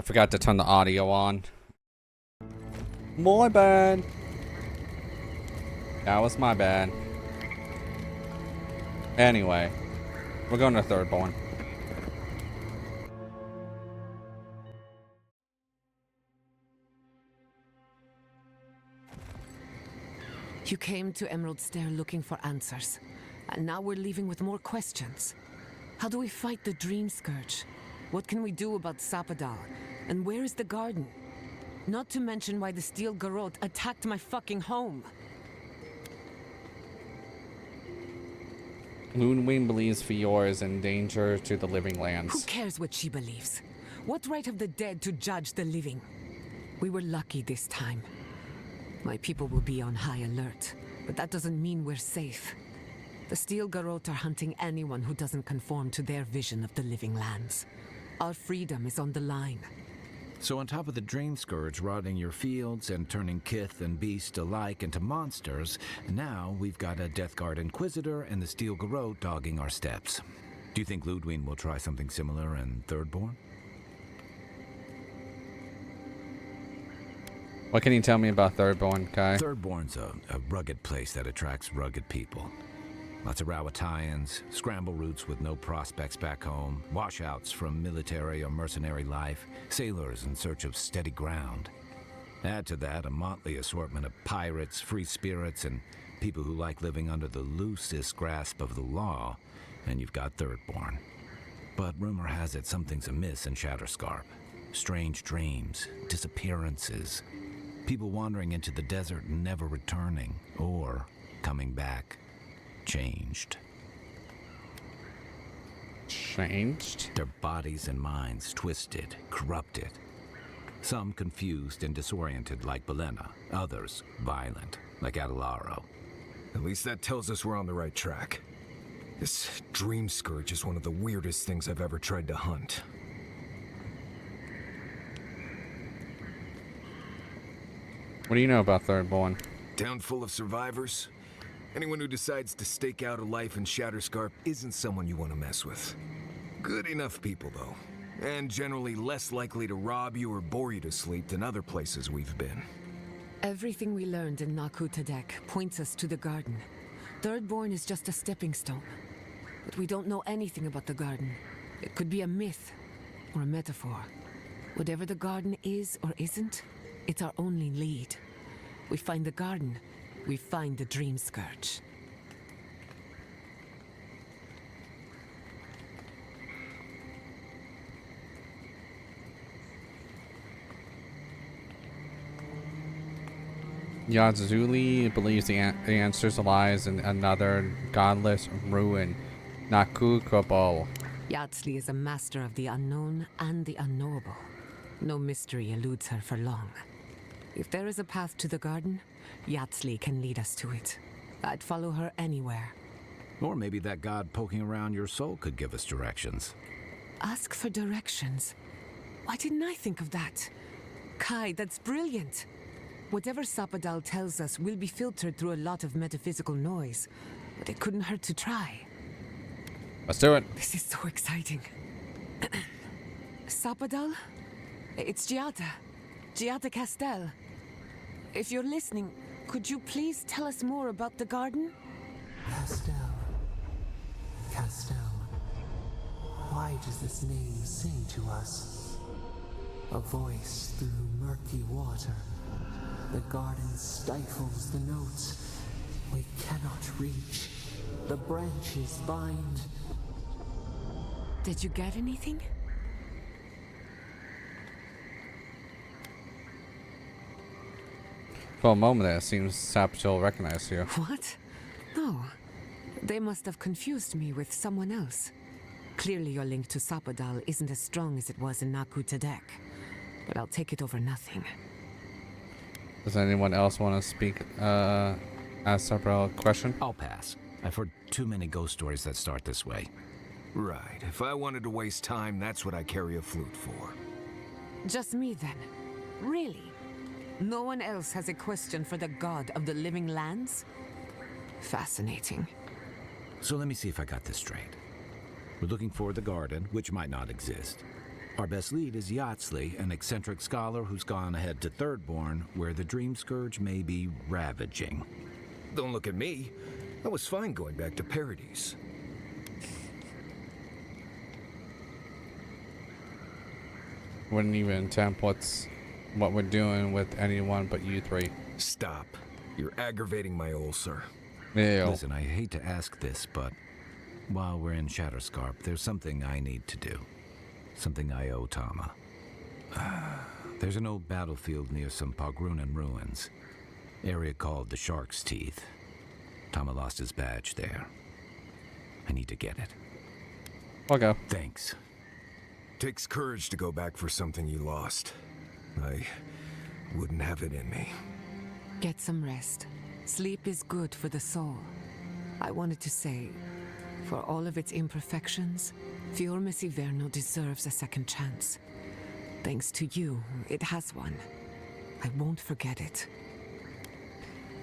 I forgot to turn the audio on. My bad. That was my bad. Anyway, we're going to Thirdborn. You came to Emerald Stair looking for answers, and now we're leaving with more questions. How do we fight the Dream Scourge? What can we do about Sapadal? And where is the garden? Not to mention why the Steel Garrote attacked my fucking home. Moonwing believes Fior is in danger to the living lands. Who cares what she believes? What right have the dead to judge the living? We were lucky this time. My people will be on high alert, but that doesn't mean we're safe. The Steel Garrote are hunting anyone who doesn't conform to their vision of the living lands. Our freedom is on the line. So on top of the Dream Scourge rotting your fields and turning kith and beast alike into monsters, now we've got a Death Guard Inquisitor and the Steel Garrote dogging our steps. Do you think Ludwig will try something similar in Thirdborn? What can you tell me about Thirdborn, Kai? Thirdborn's a rugged place that attracts rugged people. Lots of Rawatayans, scramble routes with no prospects back home, washouts from military or mercenary life, sailors in search of steady ground. Add to that a motley assortment of pirates, free spirits, and people who like living under the loosest grasp of the law, and you've got Thirdborn. But rumor has it something's amiss in Shatterscarp. Strange dreams, disappearances, people wandering into the desert and never returning, or coming back. Changed. Changed? Their bodies and minds twisted, corrupted. Some confused and disoriented like Belena, others violent like Adelaro. At least that tells us we're on the right track. This Dream Scourge is one of the weirdest things I've ever tried to hunt. What do you know about Thirdborn? Town full of survivors. Anyone who decides to stake out a life in Shatterscarp isn't someone you want to mess with. Good enough people, though. And generally less likely to rob you or bore you to sleep than other places we've been. Everything we learned in Nakutadek points us to the garden. Thirdborn is just a stepping stone. But we don't know anything about the garden. It could be a myth or a metaphor. Whatever the garden is or isn't, it's our only lead. We find the garden, we find the Dream Scourge. Yazuli believes the answers lies in another godless ruin, Nakukobo. Yatsli is a master of the unknown and the unknowable. No mystery eludes her for long. If there is a path to the garden, Yatsli can lead us to it. I'd follow her anywhere. Or maybe that god poking around your soul could give us directions. Ask for directions. Why didn't I think of that? Kai, that's brilliant. Whatever Sapadal tells us will be filtered through a lot of metaphysical noise, but it couldn't hurt to try. Let's do it. This is so exciting. Sapadal? It's Giada. Giada Castel. If you're listening, could you please tell us more about the garden? Castel. Castel. Why does this name sing to us? A voice through murky water. The garden stifles the notes we cannot reach. The branches bind. Did you get anything? For a moment there, it seems Sapadal recognized you. What? No. They must have confused me with someone else. Clearly your link to Sapadal isn't as strong as it was in Nakutadek. But I'll take it over nothing. Does anyone else want to speak, ask Sapadal a question? I'll pass. I've heard too many ghost stories that start this way. Right. If I wanted to waste time, that's what I carry a flute for. Just me then? Really? No one else has a question for the god of the living lands? Fascinating. So let me see if I got this straight. We're looking for the garden, which might not exist. Our best lead is Yatsley, an eccentric scholar who's gone ahead to Thirdborn, where the Dream Scourge may be ravaging. Don't look at me. I was fine going back to Paradise. Wouldn't even attempt what we're doing with anyone but you three. Stop. You're aggravating my ulcer. Ew. Listen, I hate to ask this, but while we're in Shatterscarp, there's something I need to do. Something I owe Tama. There's an old battlefield near some Pogrunan ruins. Area called the Shark's Teeth. Tama lost his badge there. I need to get it. I'll go. Thanks. Takes courage to go back for something you lost. I wouldn't have it in me. Get some rest. Sleep is good for the soul. I wanted to say, for all of its imperfections, Fiormis Iverno deserves a second chance. Thanks to you, it has one. I won't forget it.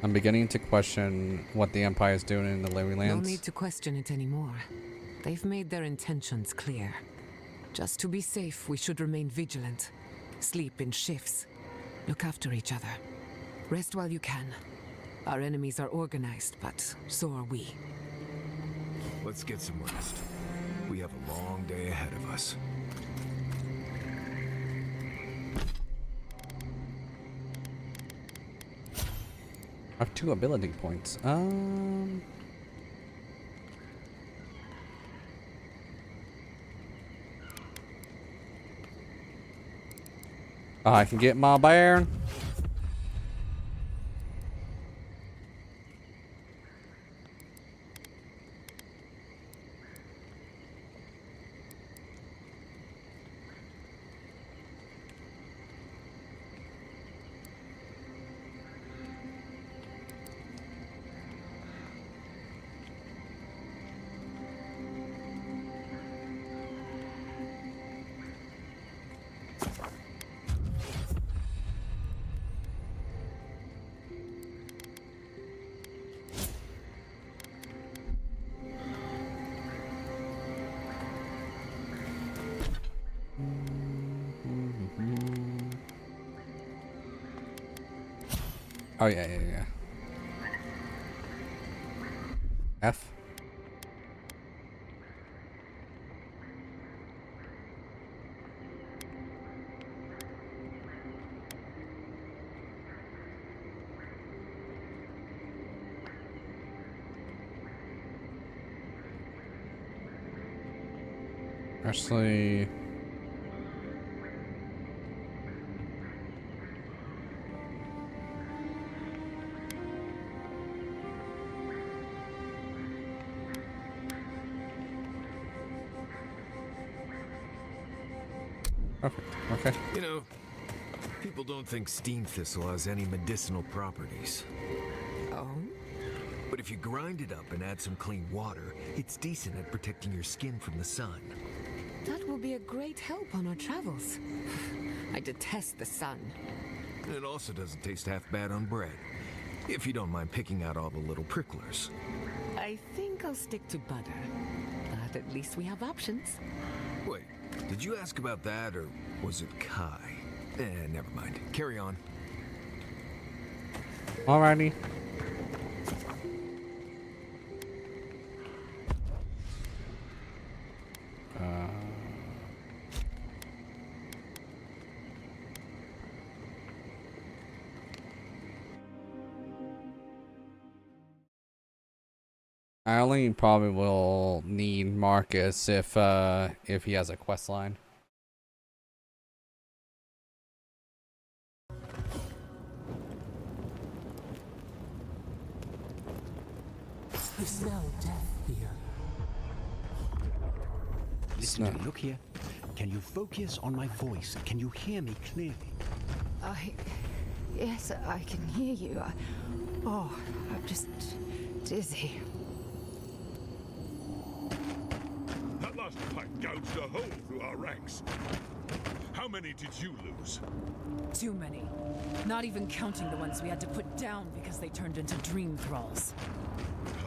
I'm beginning to question what the Empire is doing in the Lewy No Lands. need to question it anymore. They've made their intentions clear. Just to be safe, we should remain vigilant. Sleep in shifts. Look after each other. Rest while you can. Our enemies are organized, but so are we. Let's get some rest. We have a long day ahead of us. I have 2 ability points. I can get my bear. Oh, yeah. F. Actually... Perfect. Okay. You know, people don't think steam thistle has any medicinal properties. Oh? But if you grind it up and add some clean water, it's decent at protecting your skin from the sun. That will be a great help on our travels. I detest the sun. And it also doesn't taste half bad on bread, if you don't mind picking out all the little pricklers. I think I'll stick to butter. But at least we have options. Wait, did you ask about that, or was it Kai? Never mind. Carry on. Alrighty. I only probably will need Marcus if he has a quest line. You smell death here. Listener, look here. Can you focus on my voice? Can you hear me clearly? Yes, I can hear you. I'm just dizzy. That last fight gouged a hole through our ranks. How many did you lose? Too many. Not even counting the ones we had to put down because they turned into dream thralls.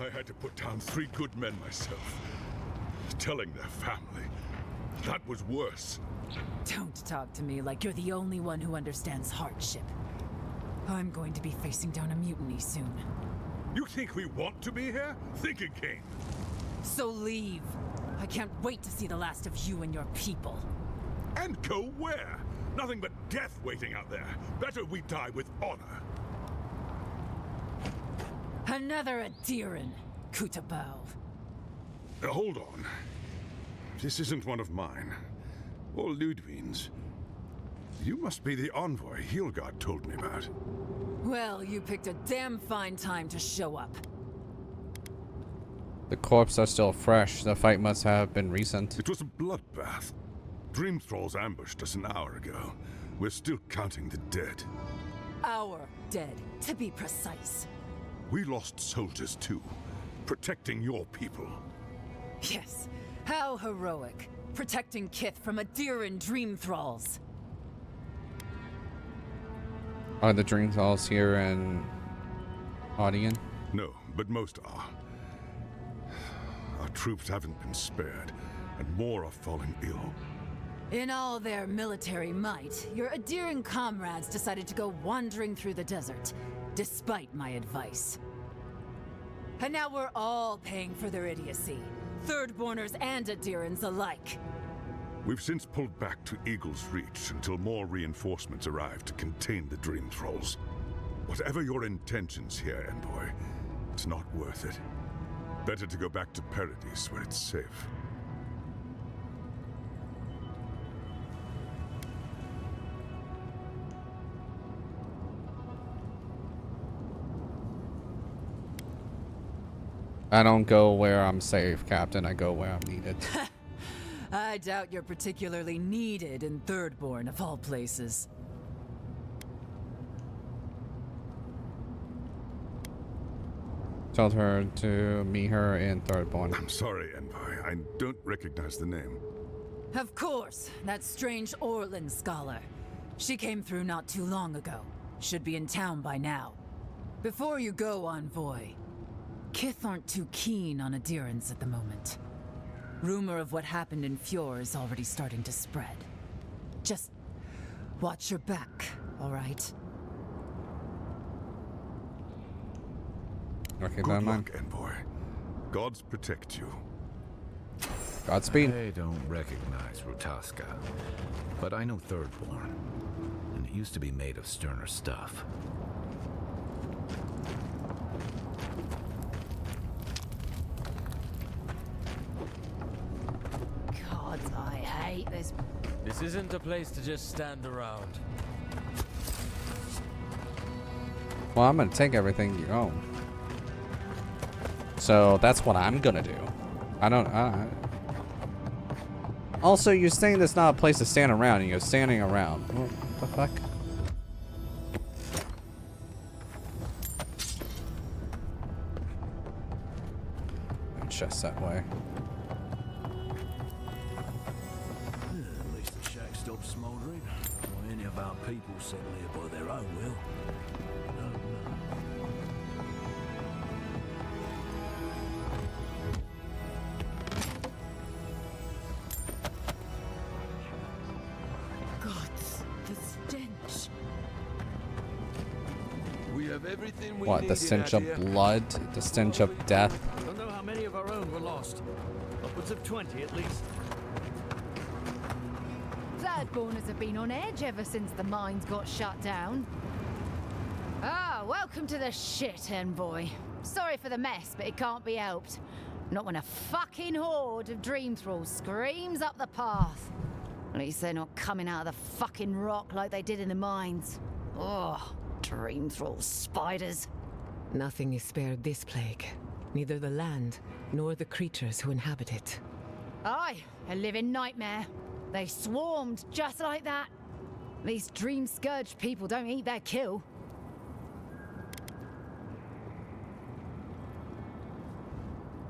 I had to put down 3 good men myself. Telling their family. That was worse. Don't talk to me like you're the only one who understands hardship. I'm going to be facing down a mutiny soon. You think we want to be here? Think again. So leave. I can't wait to see the last of you and your people. And go where? Nothing but death waiting out there. Better we die with honor. Another Adiran, Kutabao. Hold on. This isn't one of mine. Or Ludwig's. You must be the envoy Hilgard told me about. Well, you picked a damn fine time to show up. The corpses are still fresh. The fight must have been recent. It was a bloodbath. Dream Thralls ambushed us an hour ago. We're still counting the dead. Our dead, to be precise. We lost soldiers too, protecting your people. Yes, how heroic. Protecting Kith from Adiran Dream Thralls. Are the Dream Thralls here in Audion? No, but most are. Our troops haven't been spared, and more are falling ill. In all their military might, your Adiran comrades decided to go wandering through the desert, despite my advice. And now we're all paying for their idiocy. Thirdborners and Adirans alike. We've since pulled back to Eagle's Reach until more reinforcements arrive to contain the Dream Thralls. Whatever your intentions here, Envoy, it's not worth it. Better to go back to Paradise where it's safe. I don't go where I'm safe, Captain. I go where I'm needed. I doubt you're particularly needed in Thirdborn, of all places. Told her to meet her in Thirdborn. I'm sorry, Envoy. I don't recognize the name. Of course, that strange Orlin scholar. She came through not too long ago. Should be in town by now. Before you go, Envoy, Kith aren't too keen on Adirans at the moment. Rumor of what happened in Fjord is already starting to spread. Just watch your back, all right? Okay, Good luck, Envoy. Gods protect you. Godspeed. I don't recognize Rutaska, but I know Thirdborn, and it used to be made of sterner stuff. God, I hate this. This isn't a place to just stand around. Well, I'm gonna take everything you own. So that's what I'm gonna do. I don't. Also, you're saying there's not a place to stand around, and you're standing around. What the fuck? Just that way. At least the shack stopped smouldering. Or any of our people settle here by their own will. No. God, the stench. We have everything we What? need The in stench of Adia. blood? The stench of death? Don't know how many of our own were lost. Upwards of 20 at least. Thirdborners have been on edge ever since the mines got shut down. Ah, welcome to the shit, Envoy. Sorry for the mess, but it can't be helped. Not when a fucking horde of Dream Thralls screams up the path. At least they're not coming out of the fucking rock like they did in the mines. Oh, Dream Thrall spiders. Nothing is spared this plague. Neither the land, nor the creatures who inhabit it. Aye, a living nightmare. They swarmed just like that. These Dream Scourge people don't eat their kill.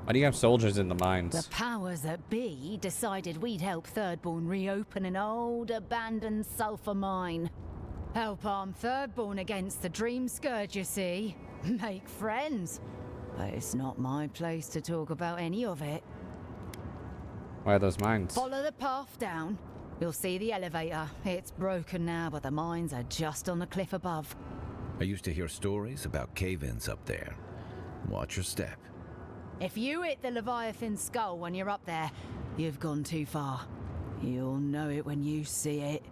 Why do you have soldiers in the mines? The powers that be decided we'd help Thirdborn reopen an old, abandoned sulfur mine. Help arm Thirdborn against the Dream Scourge, you see. Make friends. But it's not my place to talk about any of it. Why are those mines? Follow the path down. You'll see the elevator. It's broken now, but the mines are just on the cliff above. I used to hear stories about cave-ins up there. Watch your step. If you hit the Leviathan skull when you're up there, you've gone too far. You'll know it when you see it.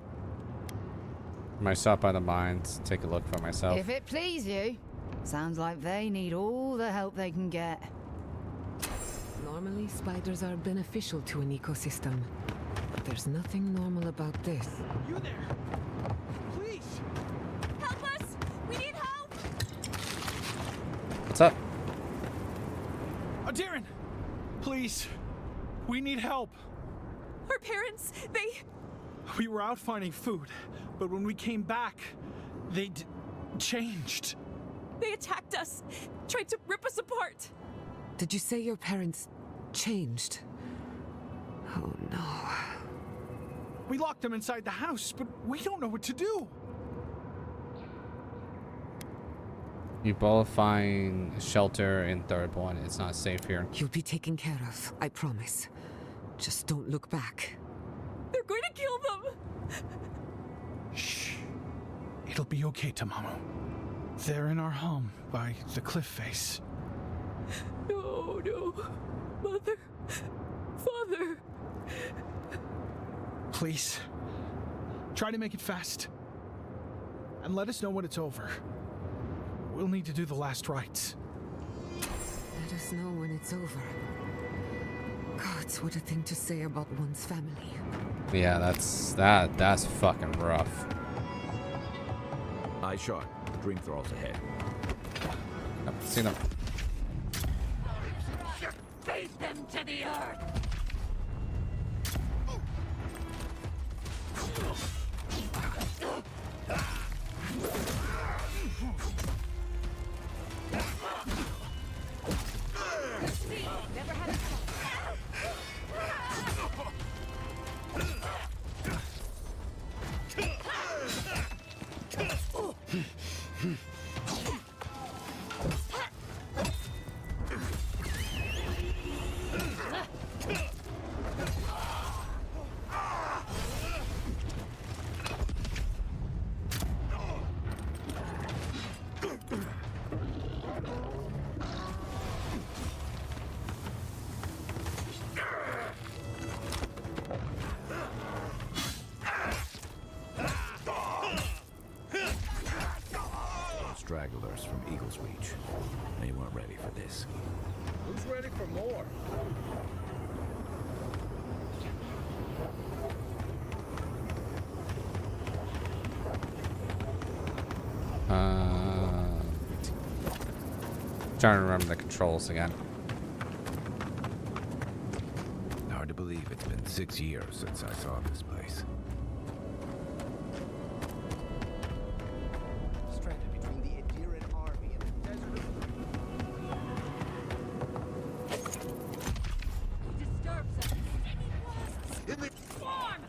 Am I stopped by the mines? Take a look for myself. If it please you. Sounds like they need all the help they can get. Normally, spiders are beneficial to an ecosystem. But there's nothing normal about this. You there! Please! Help us! We need help! What's up? Darren! Please! We need help! Our parents, We were out finding food, but when we came back, they changed. They attacked us, tried to rip us apart. Did you say your parents changed? Oh no. We locked them inside the house, but we don't know what to do. You both find shelter in third one. It's not safe here. You'll be taken care of, I promise. Just don't look back. They're going to kill them! Shh. It'll be okay, Tamamu. They're in our home by the cliff face. No, no. Mother. Father. Please. Try to make it fast. And let us know when it's over. We'll need to do the last rites. Let us know when it's over. Gods, what a thing to say about one's family. Yeah, that's fucking rough. Eye shot. Dream thralls ahead. Yep, seen them. Face them to the earth! Never had a Stragglers from Eagle's Reach. They weren't ready for this. Who's ready for more? Trying to remember the controls again. Hard to believe it's been 6 years since I saw this place. Stranded between the Adiran army and the desert. He disturbs us. In the swarm!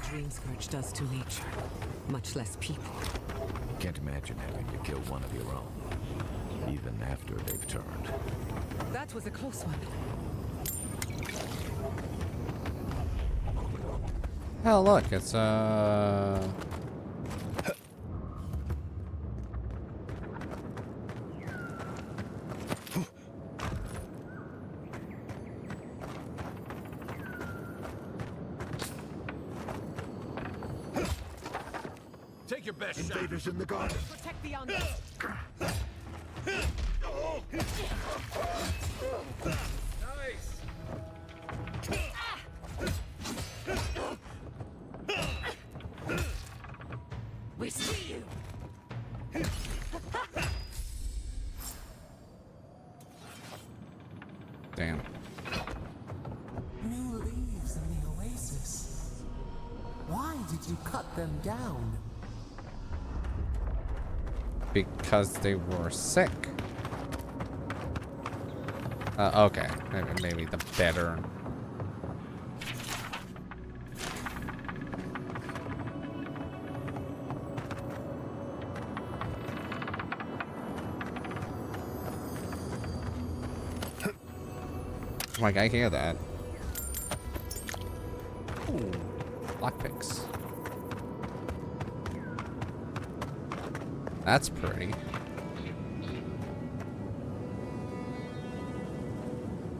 Dream Scourge does to nature, much less people. Can't imagine having to kill one of your own, even after they've turned. That was a close one. Hell, look, it's Take your best shot. Invaders in the garden. Protect the honor. Nice. We see you. Damn. New leaves in the oasis. Why did you cut them down? Because they were sick. Okay. Maybe the better. Like, I hear that. Ooh, lockpicks. That's pretty.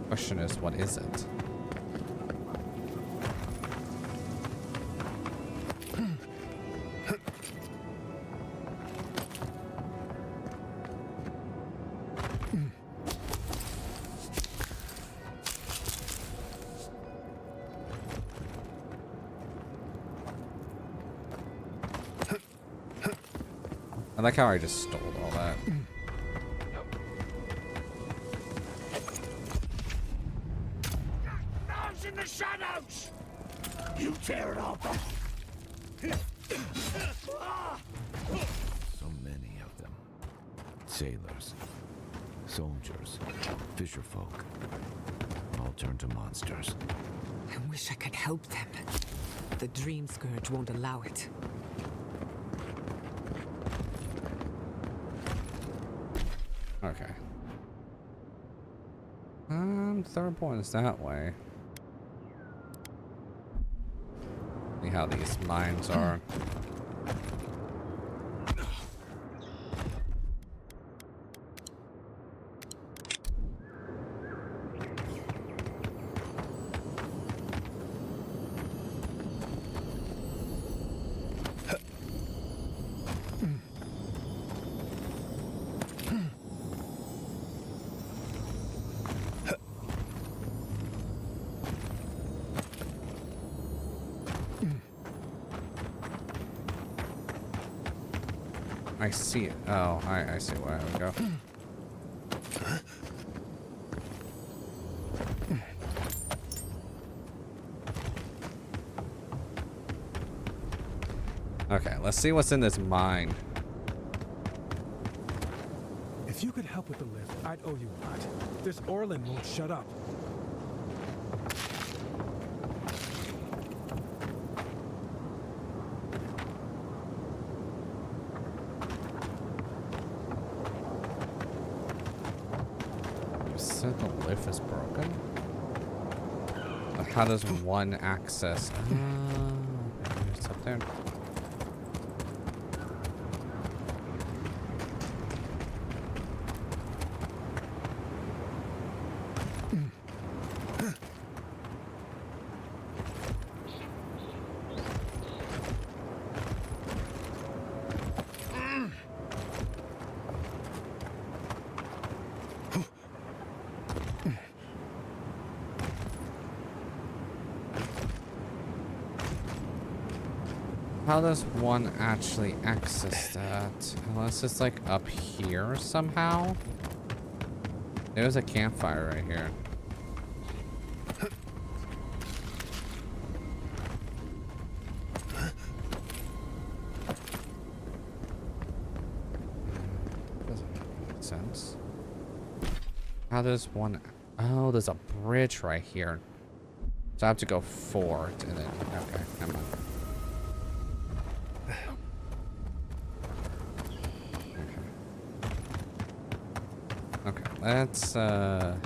Question is, what is it? I like how I just stole all that. Those in the shadows! You tear it off! So many of them. Sailors, soldiers, fisherfolk. All turned to monsters. I wish I could help them. The Dream Scourge won't allow it. Okay. Third point is that way. See how these mines are. I see it. Oh, I see where I would go. Okay, let's see what's in this mine. If you could help with the lift, I'd owe you a lot. This Orlin won't shut up. The lift is broken. But how does one access? It's up there. How does one actually access that? Unless it's like up here somehow? There's a campfire right here. Doesn't make sense. How does one... Oh, there's a bridge right here. So I have to go forward and then... Okay, never mind. That's so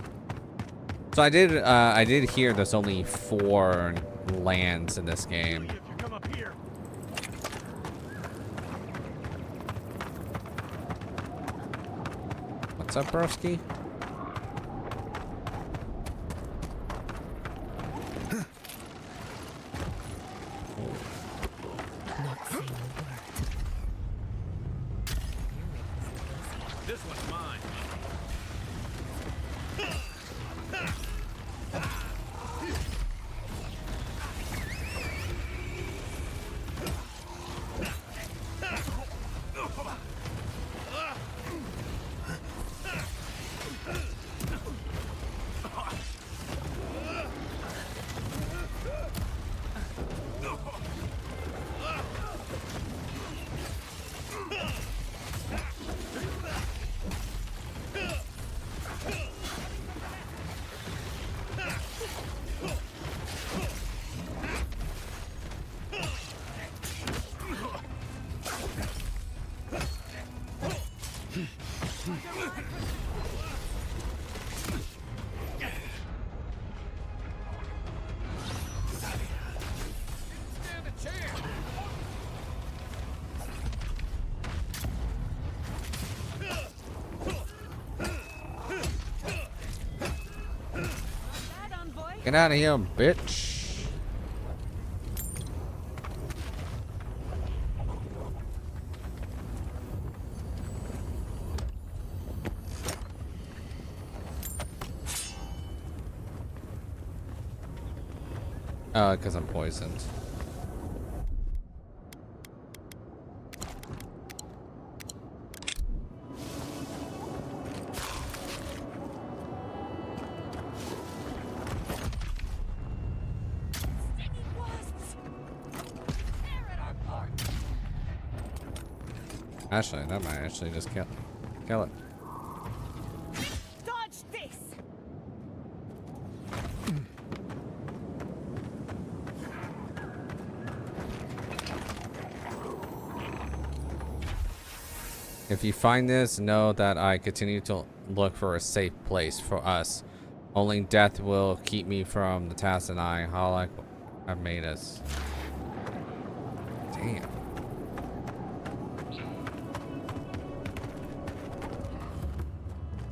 I did hear there's only 4 lands in this game. What's up, broski? Not saying a word. This one's mine. Get out of here, bitch. Oh, because I'm poisoned. Actually, that might actually just kill it. Dodge this! If you find this, know that I continue to look for a safe place for us. Only death will keep me from the task that I have made us. Damn.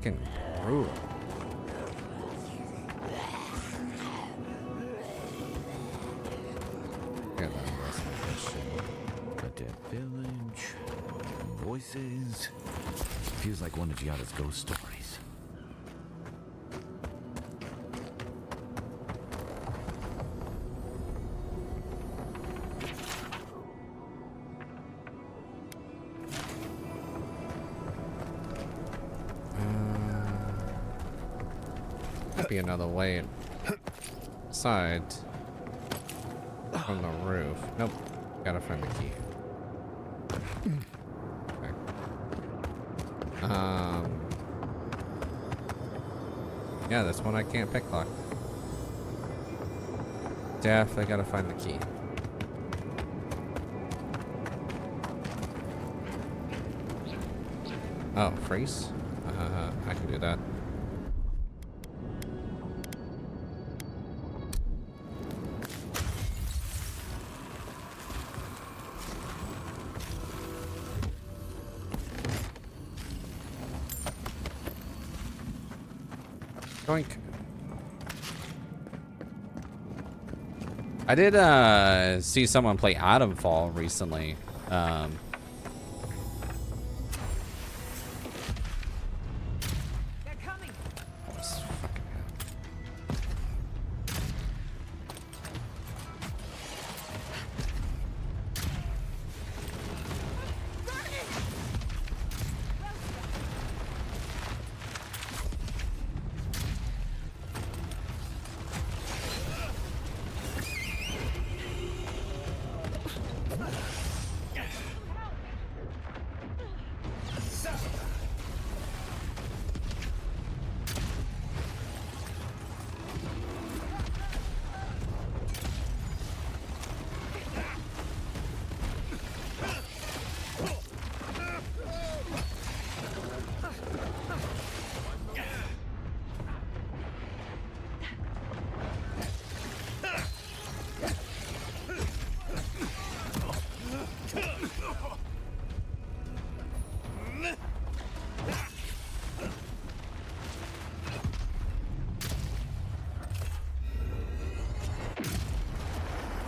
Fucking brutal. A dead village. Voices. Feels like one of Giada's ghost stories. Be another way inside from the roof. Nope. Gotta find the key. Okay. Yeah, this one I can't picklock. Definitely gotta find the key. Oh, freeze? I can do that. Doink. I did see someone play Atomfall recently.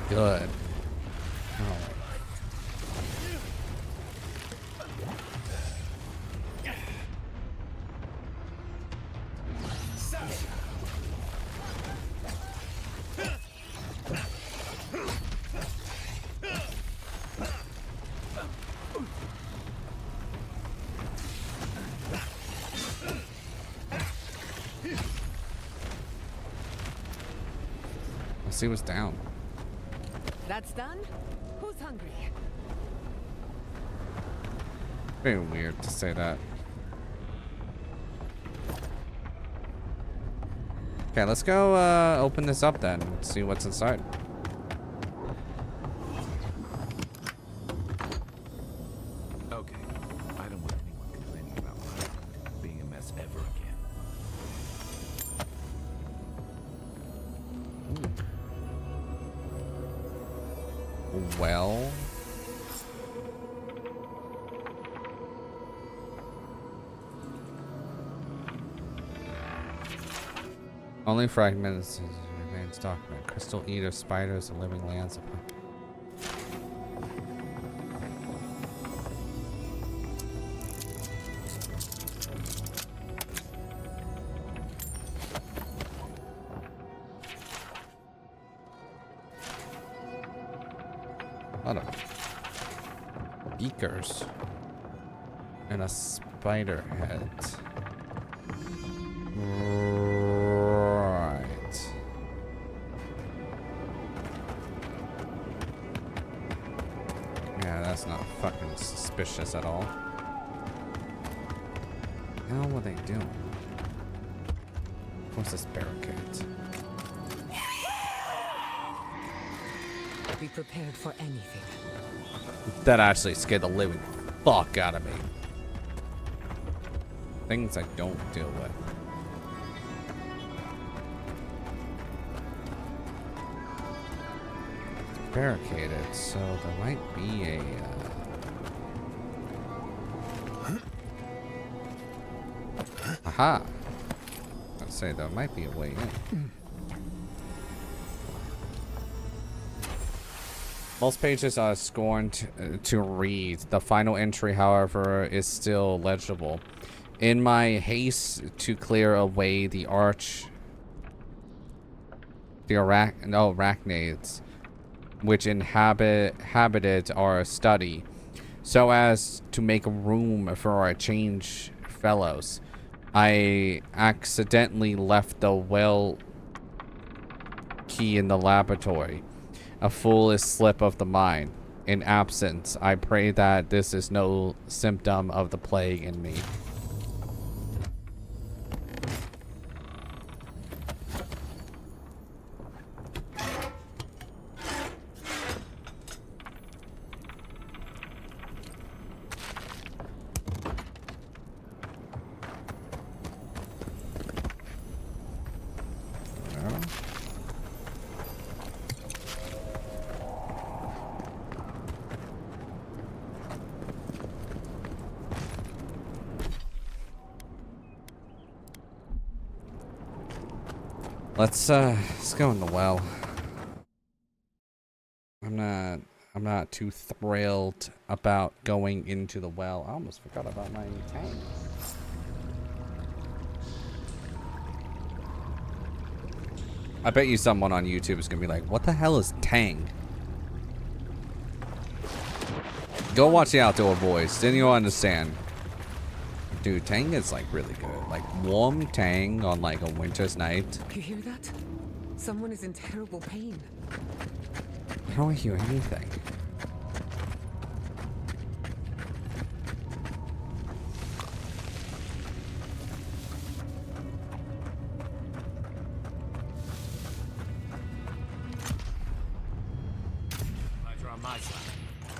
Good. Oh. see what's down. That's done? Who's hungry? Very weird to say that. Okay, let's go open this up then. See what's inside. Okay, I don't want anyone complaining about my life being a mess ever again. Well. Only fragments remains document. Crystal eater spiders and living lands upon. A lot of beakers and a spider head. Right. Yeah, that's not fucking suspicious at all. What the hell were they doing? What's this barricade? Be prepared for anything. That actually scared the living fuck out of me. Things I don't deal with. Barricaded, so there might be a aha. Let's say there might be a way in. Most pages are scorned to read. The final entry, however, is still legible. In my haste to clear away the arachnids which inhabited our study, so as to make room for our change fellows, I accidentally left the well key in the laboratory. A foolish slip of the mind. In absence, I pray that this is no symptom of the plague in me. Let's go in the well. I'm not too thrilled about going into the well. I almost forgot about my tank. I bet you someone on YouTube is gonna be like, what the hell is Tang? Go watch the Outdoor Boys, then you'll understand. Dude, Tang is like really good. Like warm Tang on like a winter's night. You hear that? Someone is in terrible pain. I don't hear anything. Lights are on my side.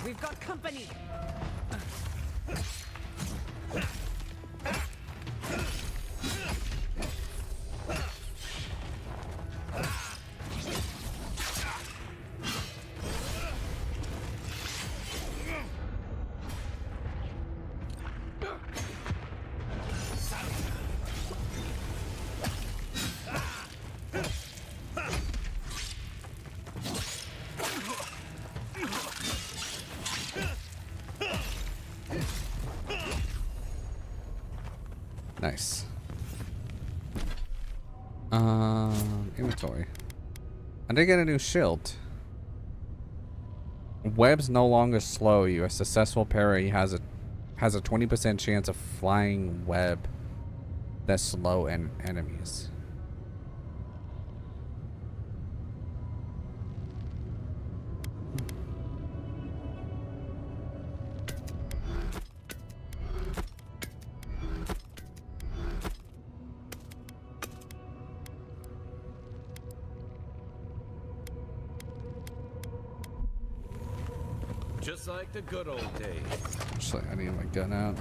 We've got company. Nice. Inventory. I did get a new shield. Webs no longer slow you. A successful parry has a 20% chance of flying web that slow enemies. Just like the good old days. Actually, I need my gun out.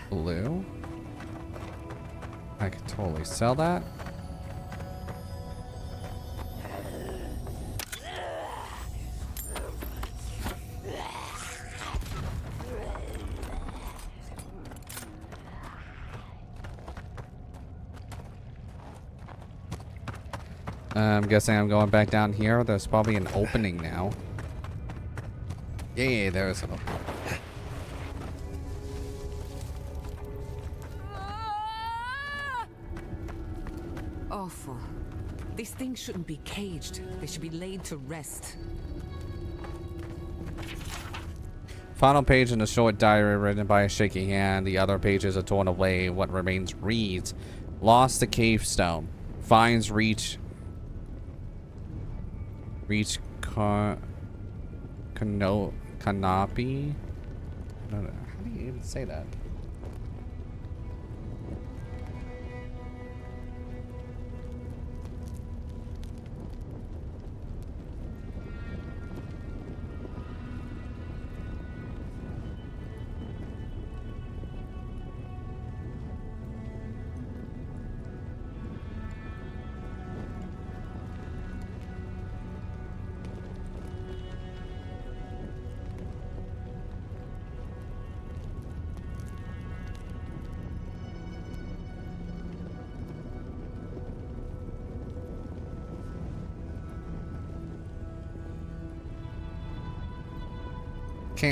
Blue. I could totally sell that. I'm guessing I'm going back down here. There's probably an opening now. Yeah, there's an opening. Awful. These things shouldn't be caged. They should be laid to rest. Final page in a short diary written by a shaky hand. The other pages are torn away. What remains reads: lost the cave stone. Finds reach canopy. How do you even say that?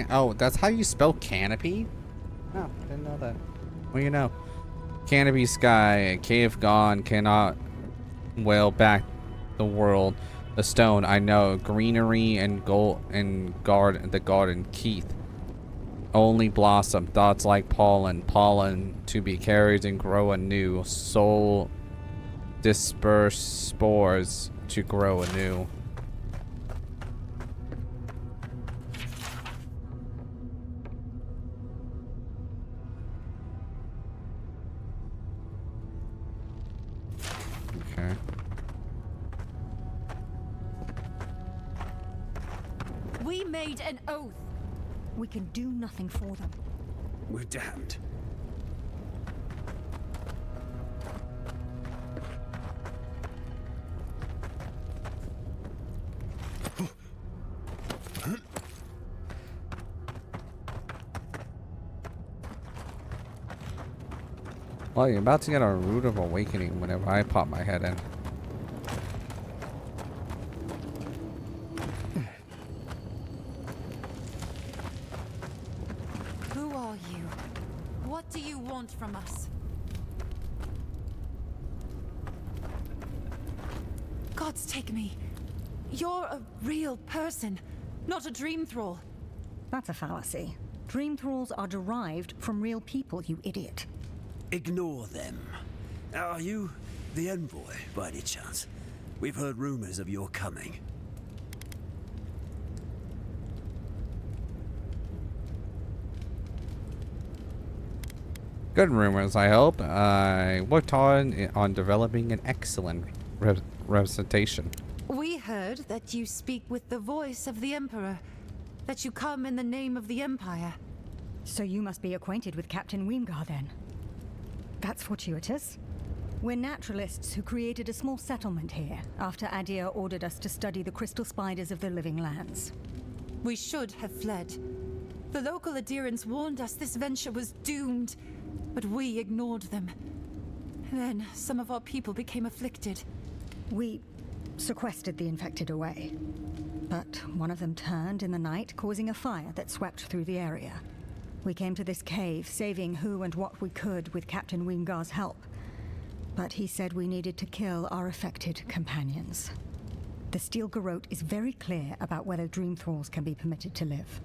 Oh, that's how you spell canopy? No, didn't know that. Well, you know. Canopy sky, cave gone, cannot well back the world. The stone, I know. Greenery and gold and the garden, Keith. Only blossom, thoughts like pollen. Pollen to be carried and grow anew. Soul disperse spores to grow anew. Okay. We made an oath. We can do nothing for them. We're damned. Well, you're about to get a root of awakening whenever I pop my head in. Who are you? What do you want from us? Gods take me. You're a real person, not a dream thrall. That's a fallacy. Dream thralls are derived from real people, you idiot. Ignore them. Are you the envoy, by any chance? We've heard rumors of your coming. Good rumors, I hope. I worked hard on developing an excellent representation. We heard that you speak with the voice of the Emperor, that you come in the name of the Empire. So you must be acquainted with Captain Weemgar, then. That's fortuitous. We're naturalists who created a small settlement here after Adir ordered us to study the crystal spiders of the living lands. We should have fled. The local adherents warned us this venture was doomed, but we ignored them. Then some of our people became afflicted. We sequestered the infected away, but one of them turned in the night, causing a fire that swept through the area. We came to this cave, saving who and what we could with Captain Weemgar's help. But he said we needed to kill our affected companions. The Steel Garrote is very clear about whether Dream Thralls can be permitted to live.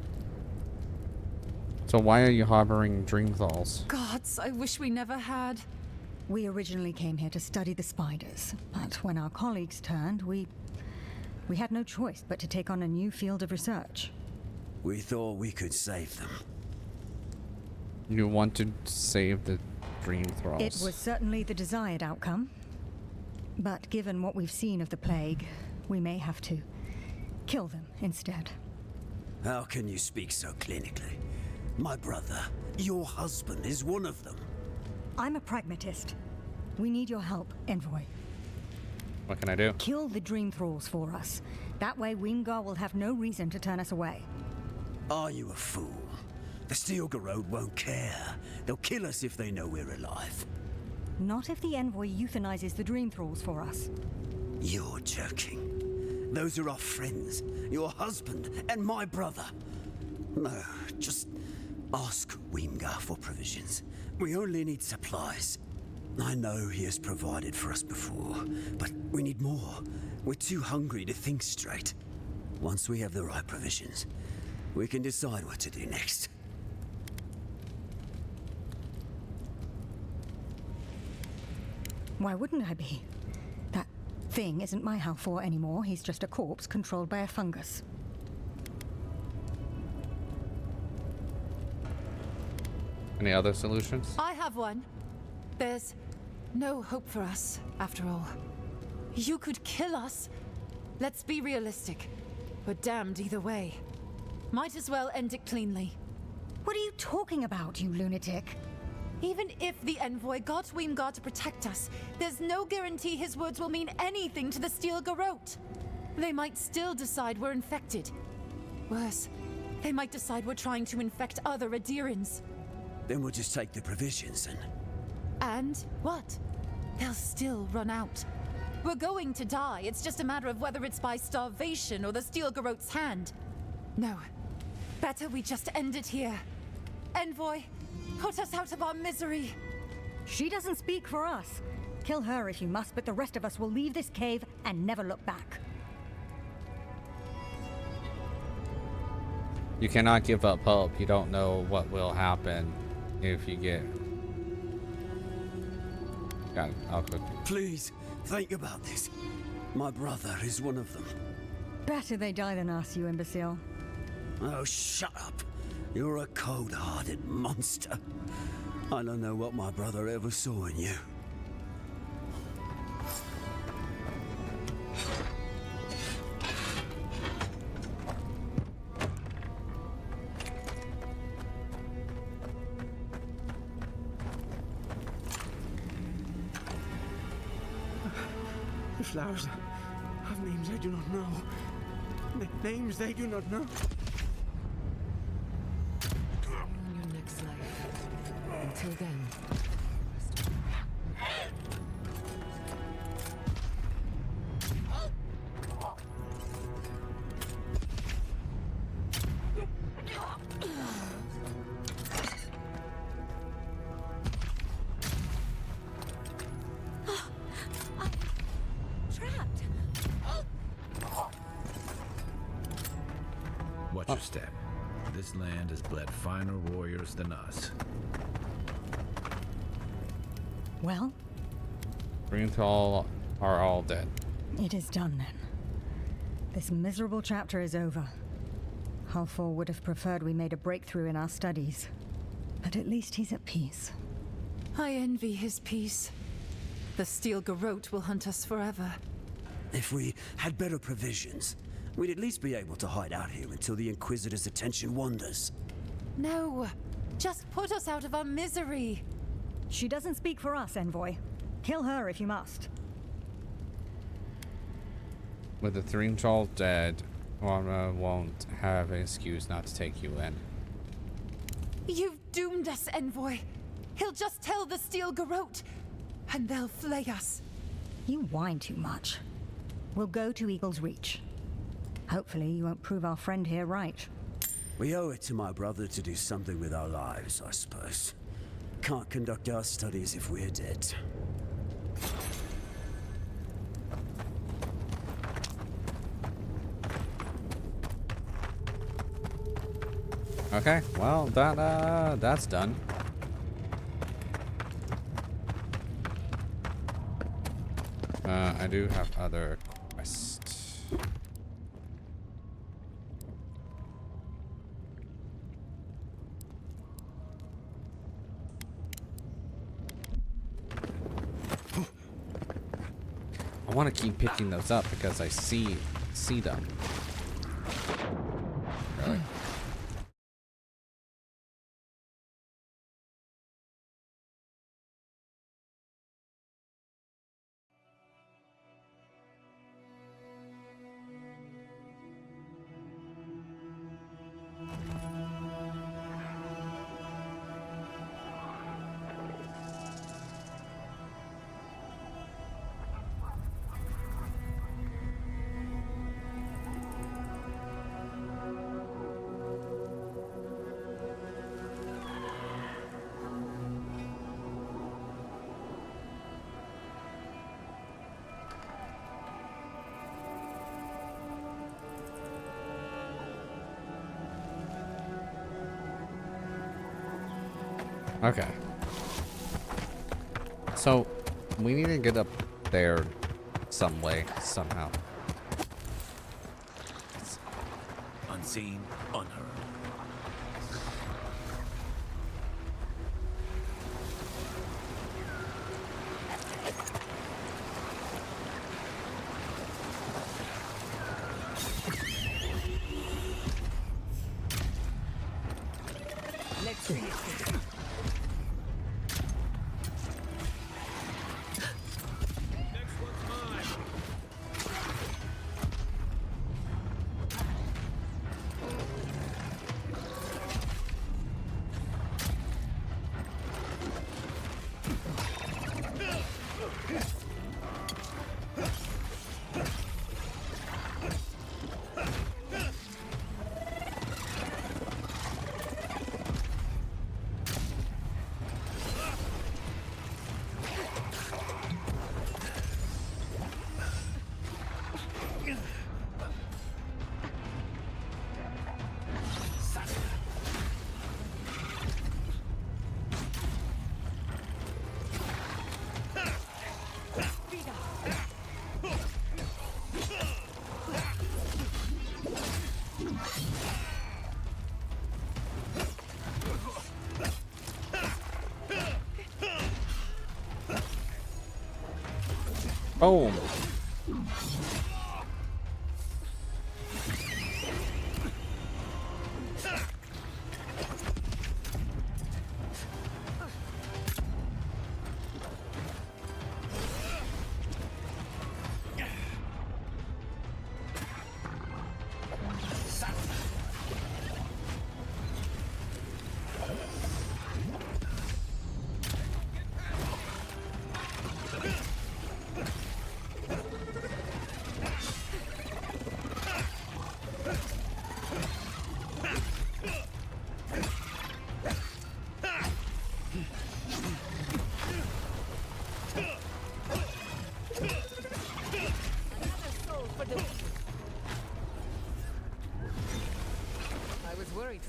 So why are you harboring Dream Thralls? Gods, I wish we never had. We originally came here to study the spiders, but when our colleagues turned, we had no choice but to take on a new field of research. We thought we could save them. You want to save the dream thralls. It was certainly the desired outcome. But given what we've seen of the plague, we may have to kill them instead. How can you speak so clinically? My brother, your husband, is one of them. I'm a pragmatist. We need your help, Envoy. What can I do? Kill the dream thralls for us. That way Wingard will have no reason to turn us away. Are you a fool? The Steel Garrod won't care. They'll kill us if they know we're alive. Not if the Envoy euthanizes the dream thralls for us. You're joking. Those are our friends, your husband, and my brother. No, just ask Wingard for provisions. We only need supplies. I know he has provided for us before, but we need more. We're too hungry to think straight. Once we have the right provisions, we can decide what to do next. Why wouldn't I be? That thing isn't my Halfor anymore. He's just a corpse controlled by a fungus. Any other solutions? I have one. There's no hope for us, after all. You could kill us. Let's be realistic. We're damned either way. Might as well end it cleanly. What are you talking about, you lunatic? Even if the Envoy got Wingard to protect us, there's no guarantee his words will mean anything to the Steel Garrot. They might still decide we're infected. Worse, they might decide we're trying to infect other Adirans. Then we'll just take the provisions and... And what? They'll still run out. We're going to die. It's just a matter of whether it's by starvation or the Steel Garrot's hand. No. Better we just end it here. Envoy, put us out of our misery. She doesn't speak for us. Kill her if you must, but the rest of us will leave this cave and never look back. You cannot give up hope. You don't know what will happen if you get... Got it. I'll cook. Please, think about this. My brother is one of them. Better they die than us, you imbecile. Oh, shut up. You're a cold-hearted monster. I don't know what my brother ever saw in you. The flowers have names I do not know. Names they do not know. On your next life. Until then. Watch your step. This land has bled finer warriors than us. Well? Greenthal are all dead. It is done then. This miserable chapter is over. Halfor would have preferred we made a breakthrough in our studies. But at least he's at peace. I envy his peace. The Steel Garrot will hunt us forever. If we had better provisions, we'd at least be able to hide out here until the Inquisitor's attention wanders. No, just put us out of our misery. She doesn't speak for us, Envoy. Kill her if you must. With the Greenthal dead, Warna won't have an excuse not to take you in. You've doomed us, Envoy. He'll just tell the Steel Garrot, and they'll flay us. You whine too much. We'll go to Eagle's Reach. Hopefully you won't prove our friend here right. We owe it to my brother to do something with our lives, I suppose. Can't conduct our studies if we're dead. Okay, well, that's done. I do have other quests. I want to keep picking those up because I see them. Really? Okay. So, we need to get up there some way, somehow. Unseen, unheard. Let's see. Boom.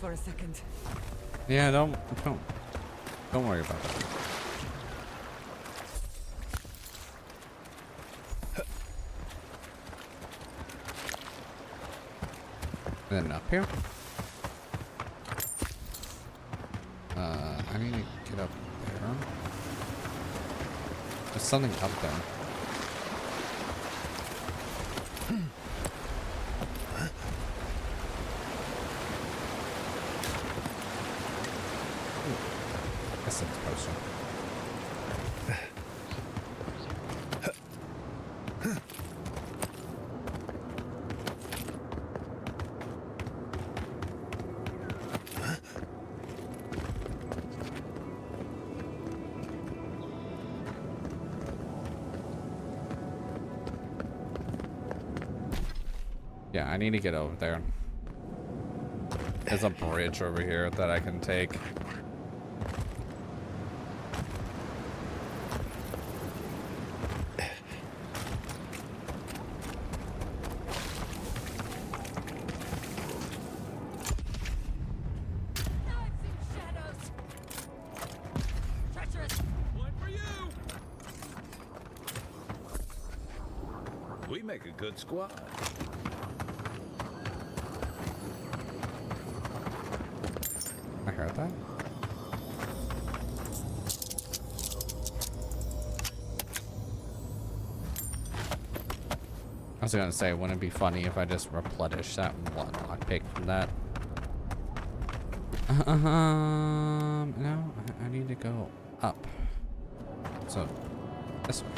For a second. Yeah, don't worry about that. And then up here. I need to get up there. There's something up there. Yeah, I need to get over there. There's a bridge over here that I can take. We make a good squad. I heard that. I was gonna say, wouldn't it be funny if I just replenish that one lockpick from that? No, I need to go up. So, this way.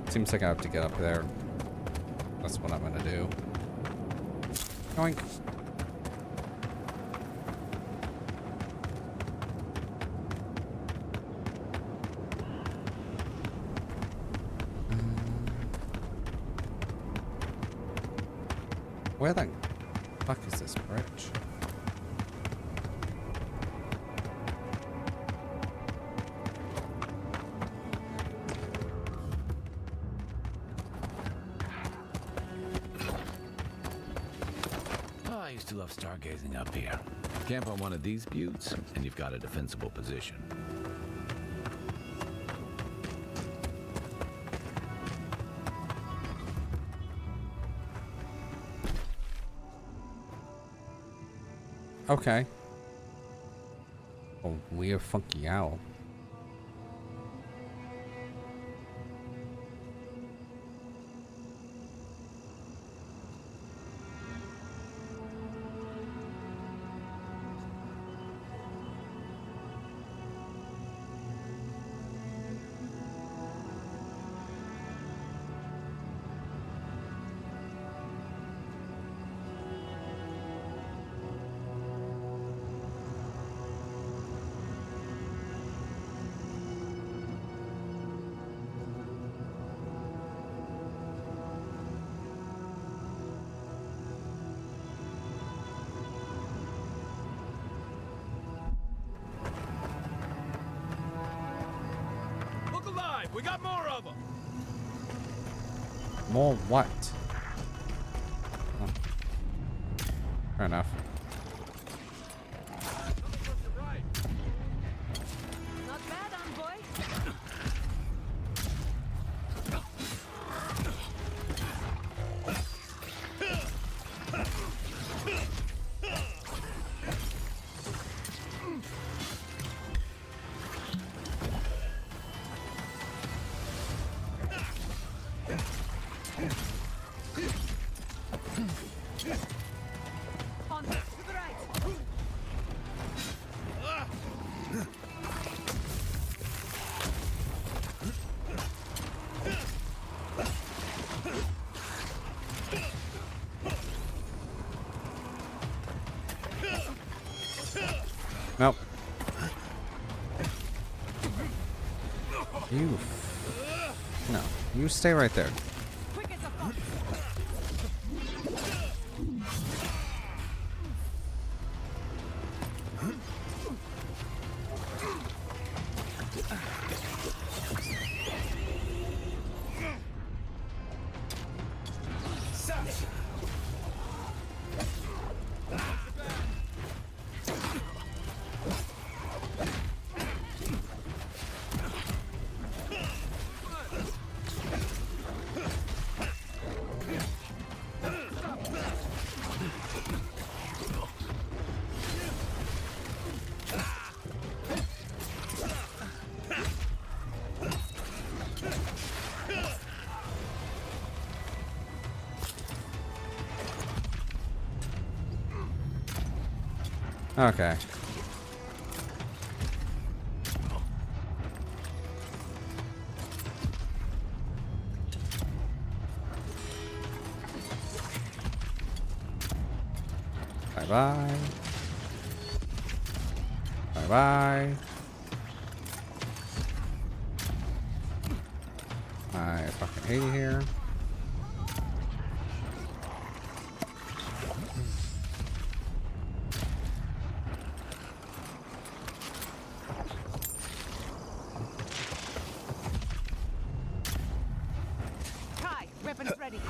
Seems like I have to get up there. That's what I'm gonna do. Yoink. Where the fuck is this bridge? I used to love stargazing up here. Camp on one of these buttes, and you've got a defensible position. Okay. A weird funky owl. We got more of them. More what? Oh. Fair enough. Not bad, envoy. Nope. You. No. You stay right there. Okay. Bye-bye. Bye-bye. I fucking hate it here. Kai, weapons ready.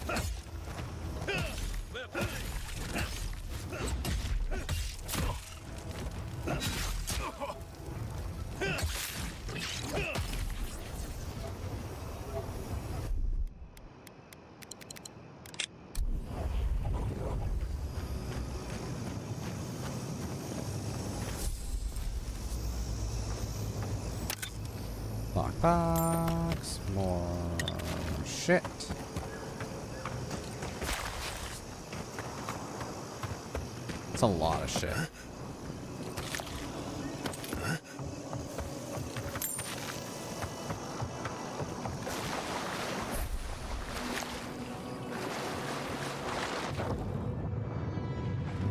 Well, box. More shit. It's a lot of shit.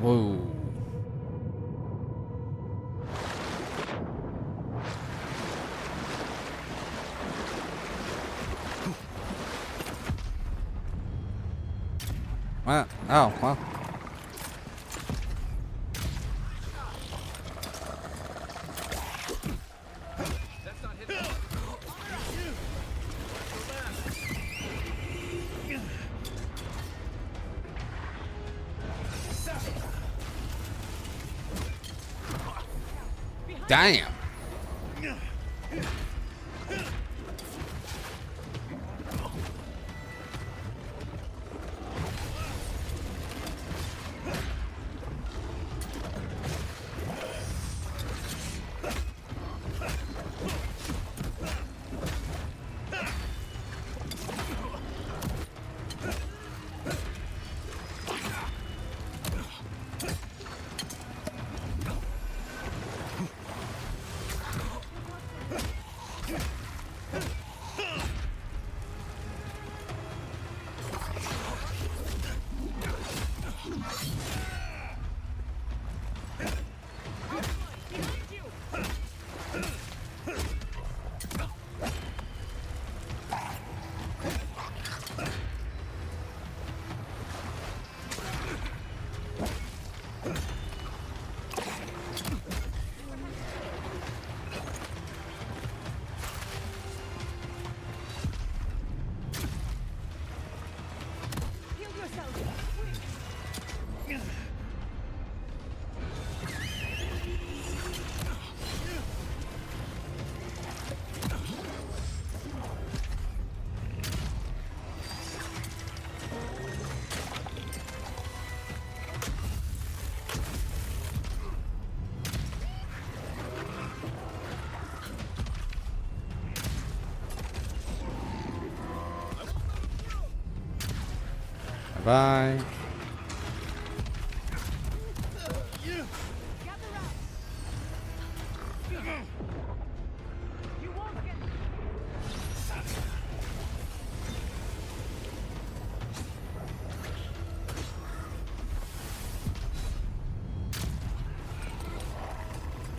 Whoa. What? Oh, well. Damn. Bye.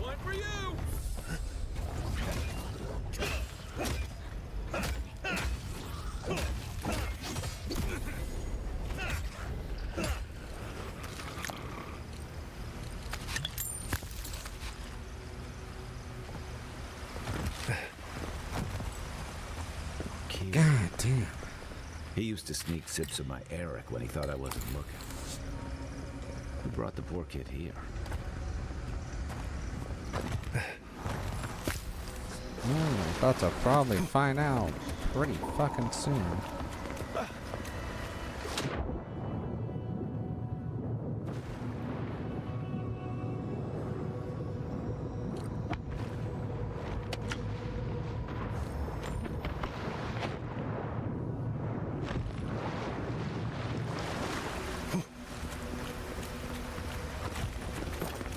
One for you. God damn. He used to sneak sips of my Eric when he thought I wasn't looking. Who brought the poor kid here? About to probably find out pretty fucking soon.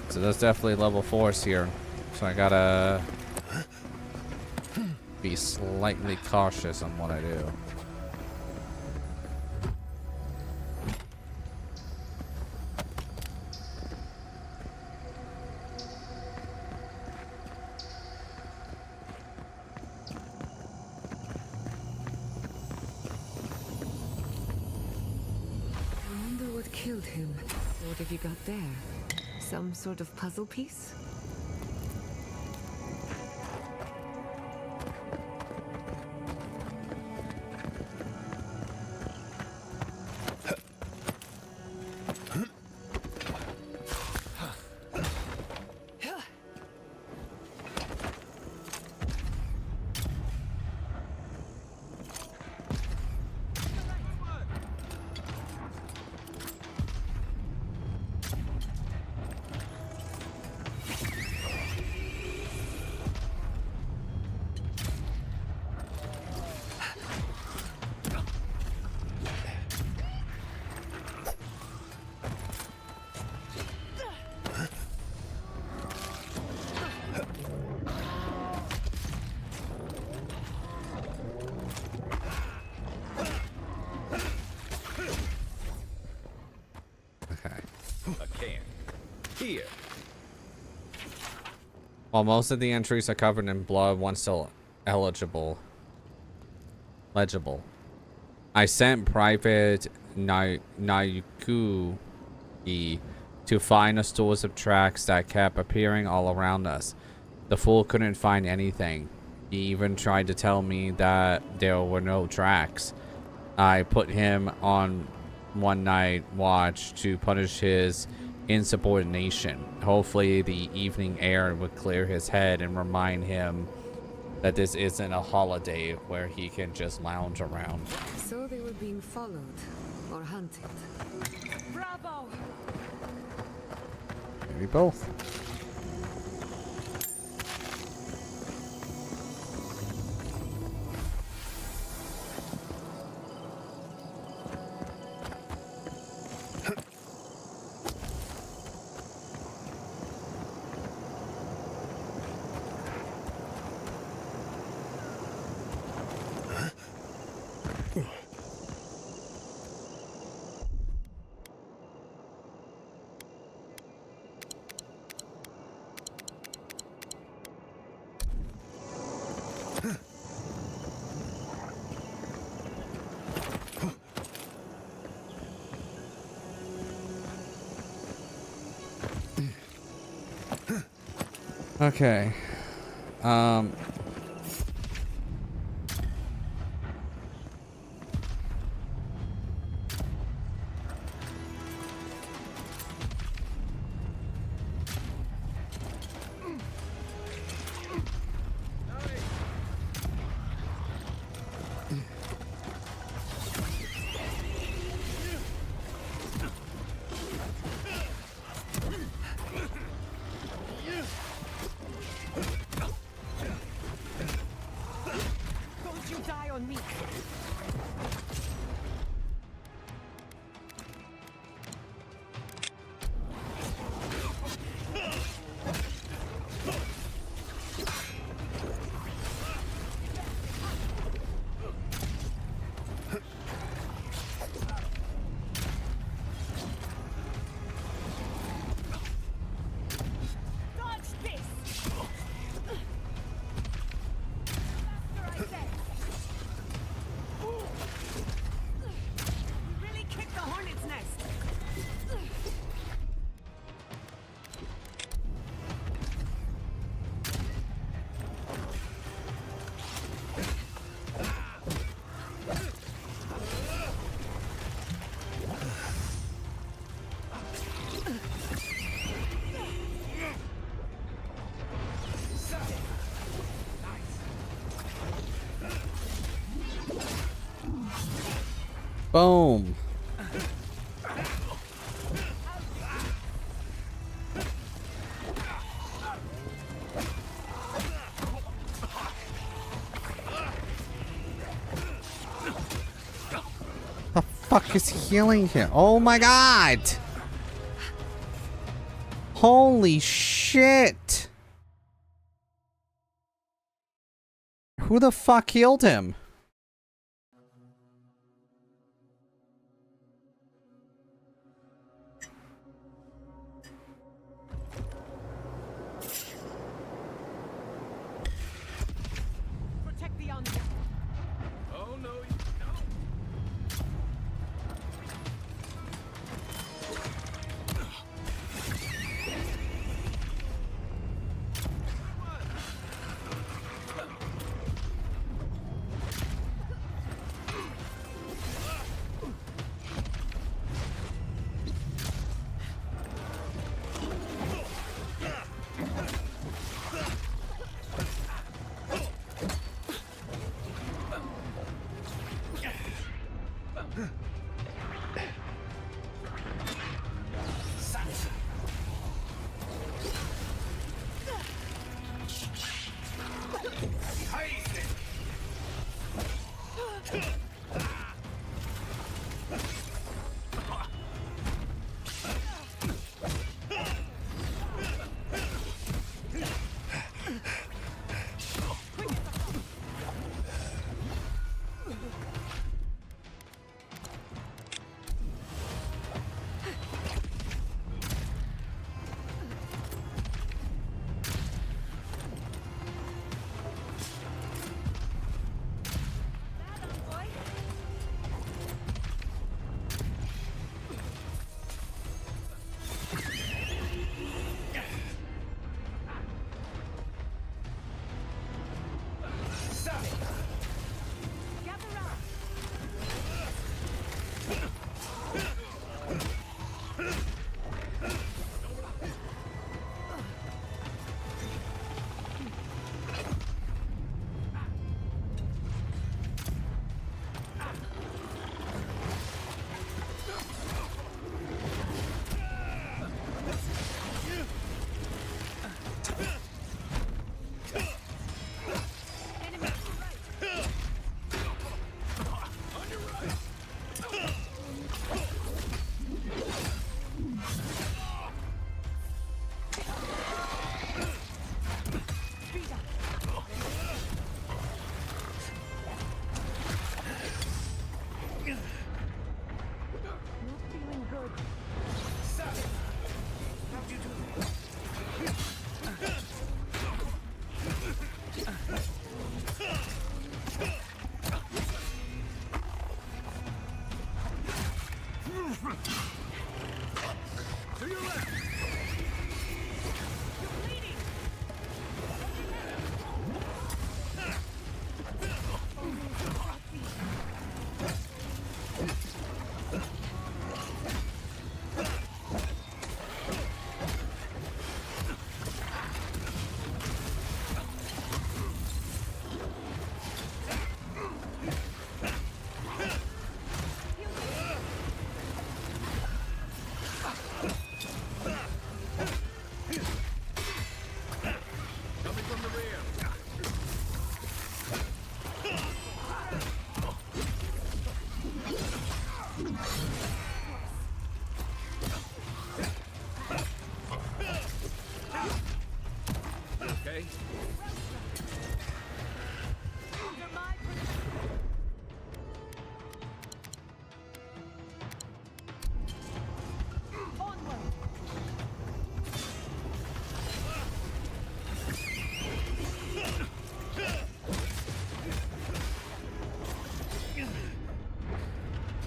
So there's definitely level 4s here. So I gotta be slightly cautious on what I do. I wonder what killed him. What have you got there? Some sort of puzzle piece? Here. While most of the entries are covered in blood, one still legible. I sent Private Nayuku to find a stores of tracks that kept appearing all around us. The fool couldn't find anything. He even tried to tell me that there were no tracks. I put him on one night watch to punish his insubordination. Hopefully the evening air would clear his head and remind him that this isn't a holiday where he can just lounge around. So they were being followed or hunted. Bravo! Maybe both. Okay. Don't you die on me! Boom. The fuck is healing here? Oh my god! Holy shit! Who the fuck healed him? Protect the army. Oh, no, you don't. feeling good. How'd you do To your left. Coming from the rear. Okay.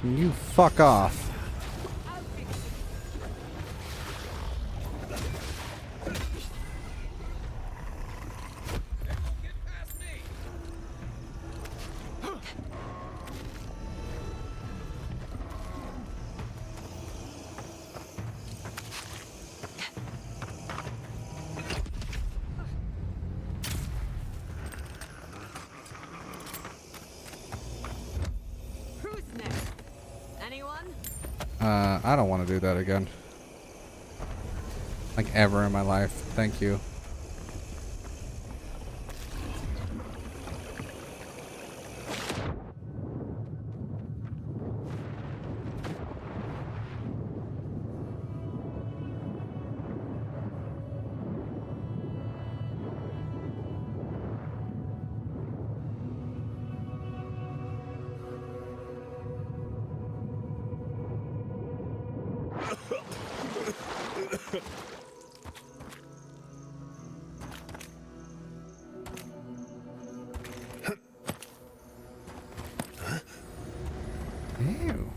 Can you fuck off? Who's next? Anyone? I don't want to do that again. Like ever in my life. Thank you. Ew.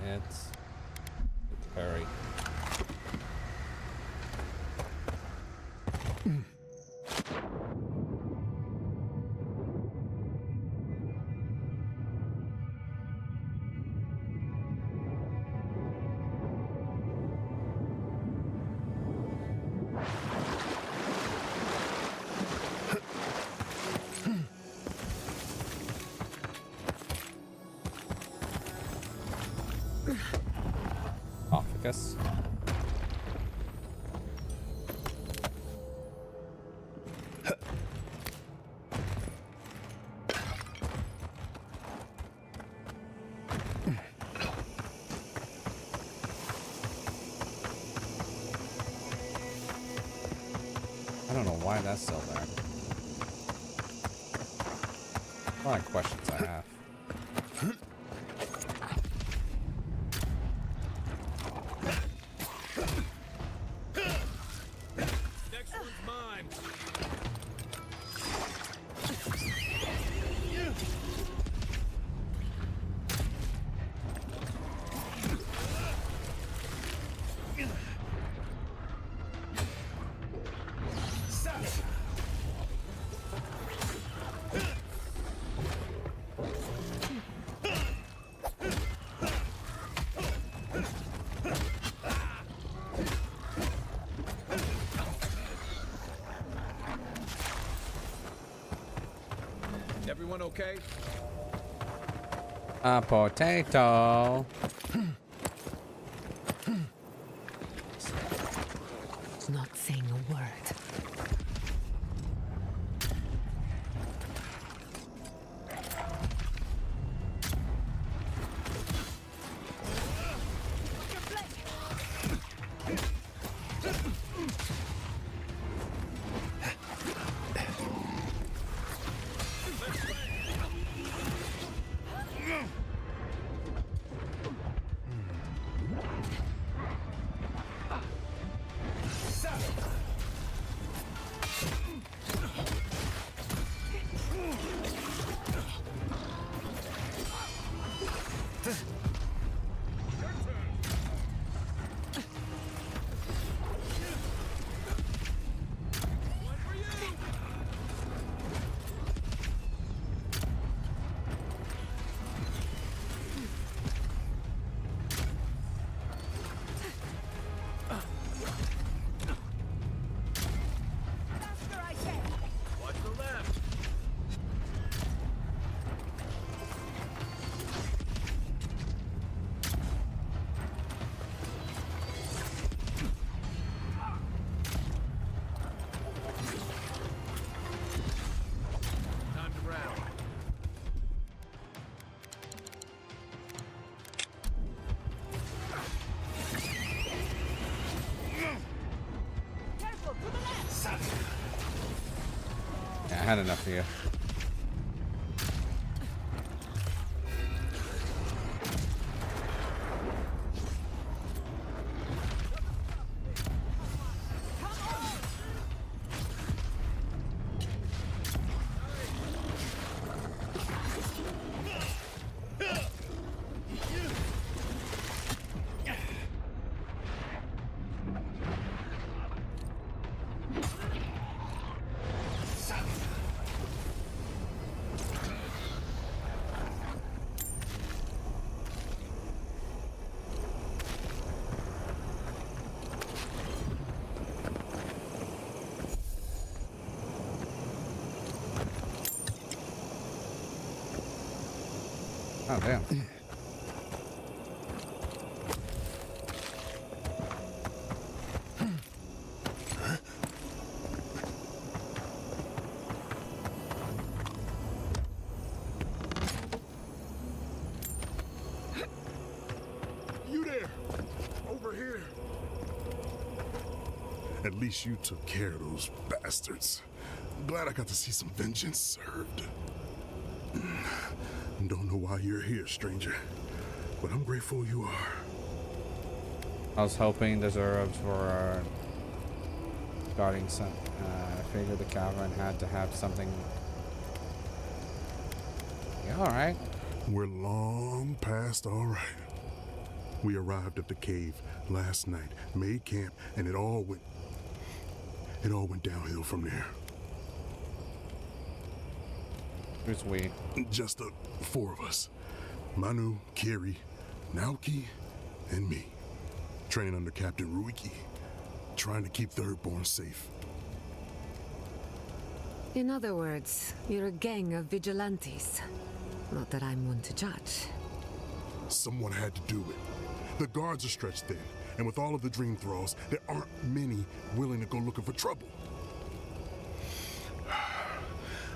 It's very. Officus. I don't know why that's still there. A lot of questions I have. Next one's mine. Everyone okay? A potato. Not saying a word. had enough of you. Oh, damn. You there? Over here. At least you took care of those bastards. I'm glad I got to see some vengeance served. Don't know why you're here, stranger, but I'm grateful you are. I was hoping the Zurubs were guarding some. I figured the cavern had to have something. Yeah, all right. We're long past all right. We arrived at the cave last night, made camp, and it all went downhill from there. Who's we? Just the four of us. Manu, Kiri, Naoki, and me. Training under Captain Ruiki. Trying to keep Thirdborn safe. In other words, you're a gang of vigilantes. Not that I'm one to judge. Someone had to do it. The guards are stretched thin, and with all of the dream thralls, there aren't many willing to go looking for trouble.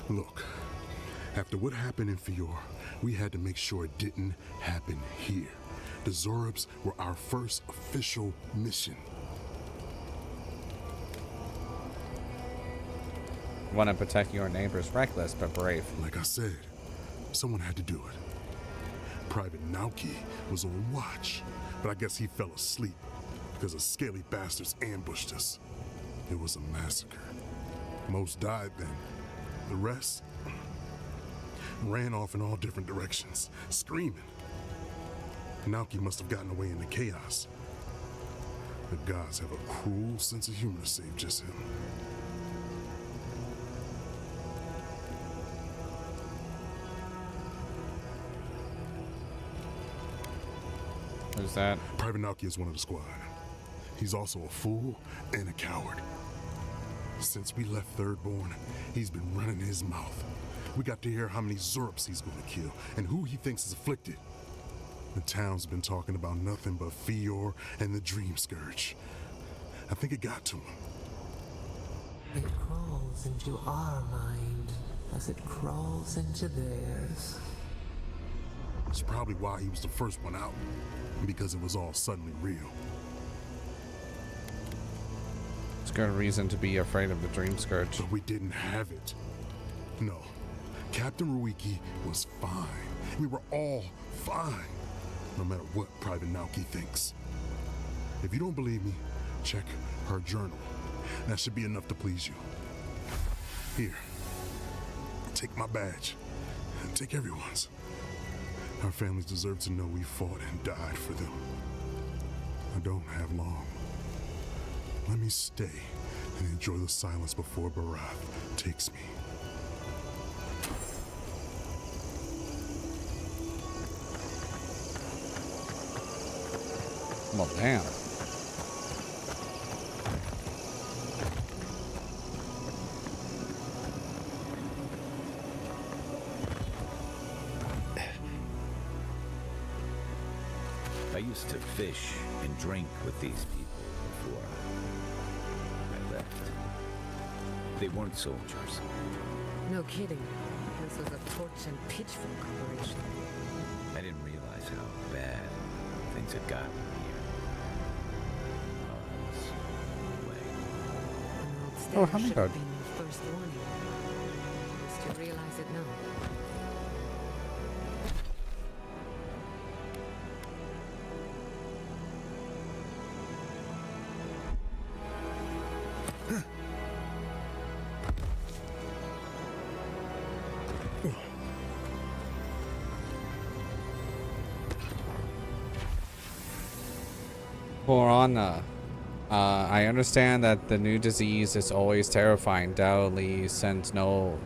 Look. After what happened in Fior, we had to make sure it didn't happen here. The Zurubs were our first official mission. Want to protect your neighbors, reckless but brave. Like I said, someone had to do it. Private Naoki was on watch, but I guess he fell asleep because the scaly bastards ambushed us. It was a massacre. Most died then. The rest ran off in all different directions, screaming. Naoki must have gotten away in the chaos. The gods have a cruel sense of humor to save just him. Who's that? Private Naoki is one of the squad. He's also a fool and a coward. Since we left Thirdborn, he's been running his mouth. We got to hear how many Zurubs he's going to kill and who he thinks is afflicted. The town's been talking about nothing but Fior and the Dream Scourge. I think it got to him. It crawls into our mind as it crawls into theirs. It's probably why he was the first one out, because it was all suddenly real. It's good reason to be afraid of the Dream Scourge. But we didn't have it. No. Captain Ruiki was fine. We were all fine. No matter what Private Naoki thinks. If you don't believe me, check her journal. That should be enough to please you. Here. Take my badge. And take everyone's. Our families deserve to know we fought and died for them. I don't have long. Let me stay and enjoy the silence before Barath takes me. Well, damn. I used to fish and drink with these people before I left. They weren't soldiers. No kidding. This was a torch and pitchfork operation. I didn't realize how bad things had gotten here. Oh, how many Should have been the first warning. should realize it now. For Anna, I understand that the new disease is always terrifying, doubtedly, since no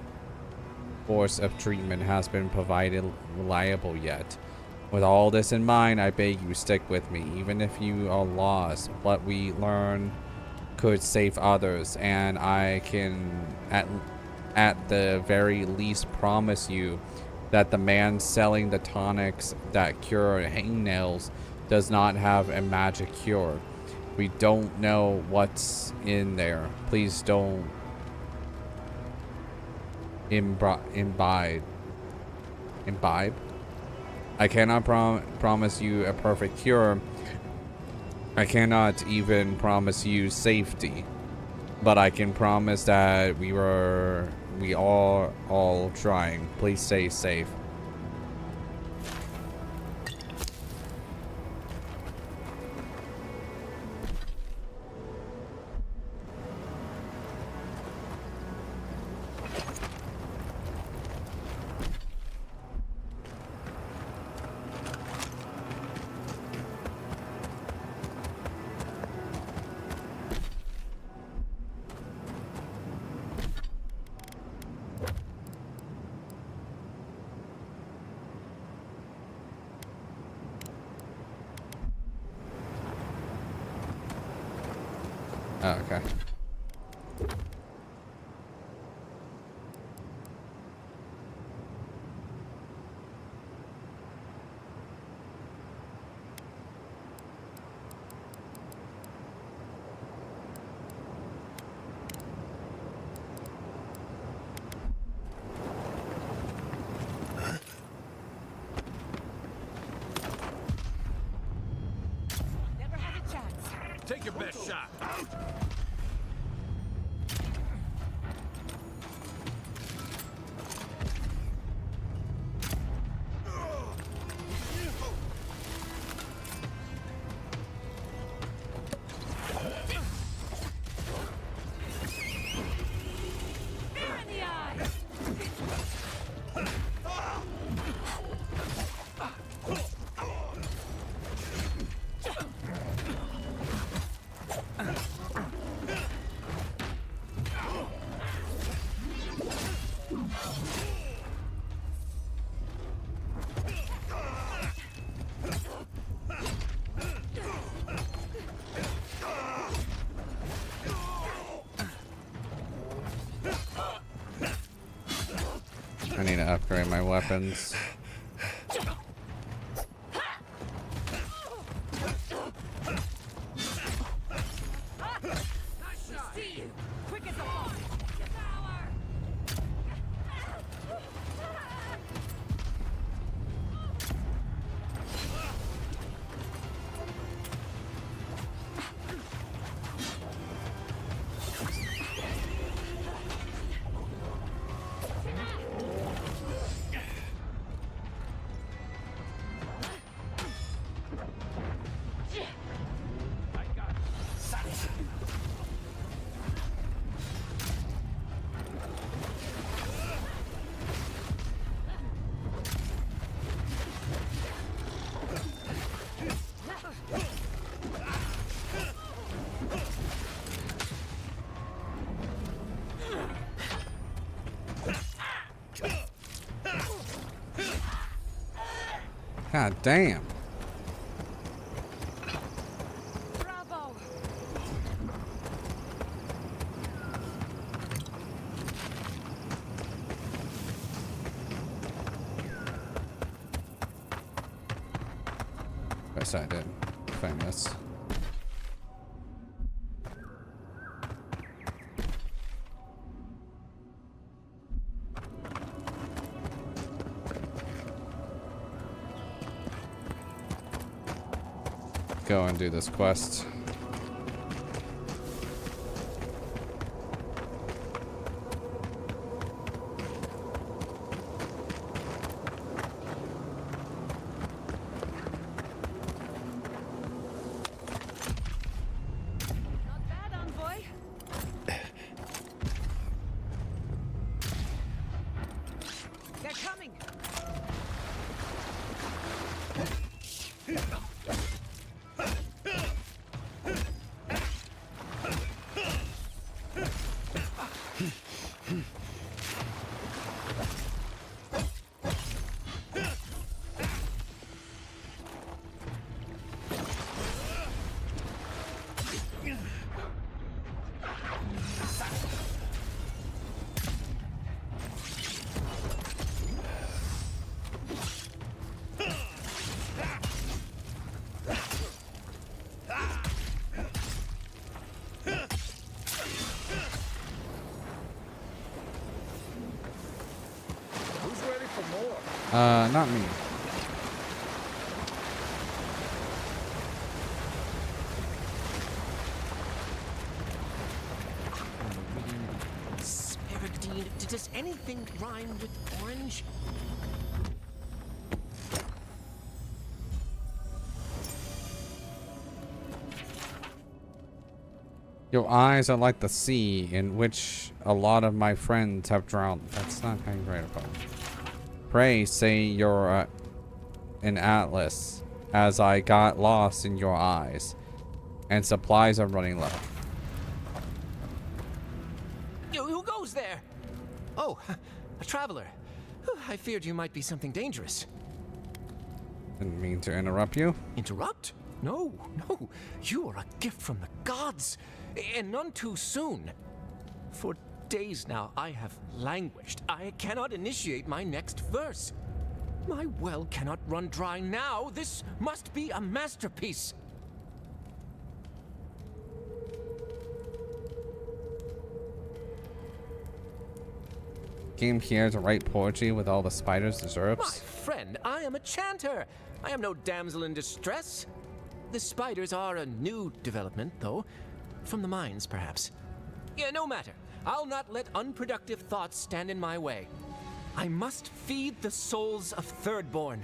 course of treatment has been provided reliable yet. With all this in mind, I beg you stick with me, even if you are lost. What we learn could save others, and I can at the very least promise you that the man selling the tonics that cure hangnails does not have a magic cure. We don't know what's in there. Please don't imbibe. I cannot promise you a perfect cure. I cannot even promise you safety. But I can promise that we are all trying. Please stay safe. Oh, okay. Never had a chance. Take your best shot. I need to upgrade my weapons. God damn. Bravo. Guess I did. Find this. Go and do this quest. Not me. Sparagdine, does anything rhyme with orange? Your eyes are like the sea in which a lot of my friends have drowned. That's not how you write a poem. Pray say you're an atlas, as I got lost in your eyes, and supplies are running low. Who goes there? Oh, a traveler. I feared you might be something dangerous. Didn't mean to interrupt you. Interrupt? No, no. You are a gift from the gods, and none too soon. For days now, I have languished. I cannot initiate my next verse. My well cannot run dry now. This must be a masterpiece. Came here to write poetry with all the spiders deserves. My friend, I am a chanter. I am no damsel in distress. The spiders are a new development, though. From the mines, perhaps. Yeah, no matter. I'll not let unproductive thoughts stand in my way. I must feed the souls of Thirdborn.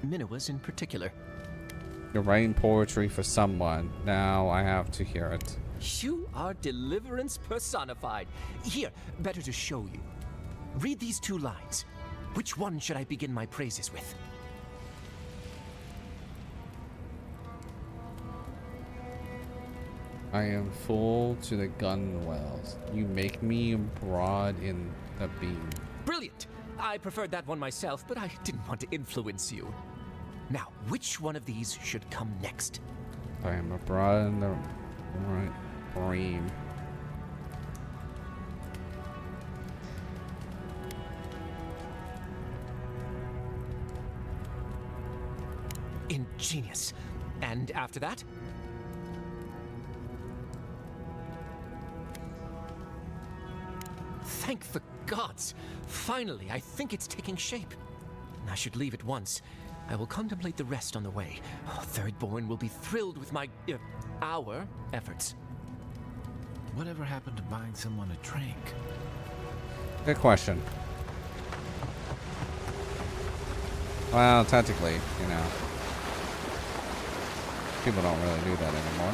Minoas in particular. You're writing poetry for someone. Now I have to hear it. You are deliverance personified. Here, better to show you. Read these 2 lines. Which one should I begin my praises with? I am full to the gunwales. You make me broad in the beam. Brilliant! I preferred that one myself, but I didn't want to influence you. Now, which one of these should come next? I am abroad in the right beam. Ingenious. And after that? Thank the gods! Finally, I think it's taking shape. I should leave at once. I will contemplate the rest on the way. Thirdborn will be thrilled with my... our efforts. Whatever happened to buying someone a drink? Good question. Well, technically, you know, people don't really do that anymore.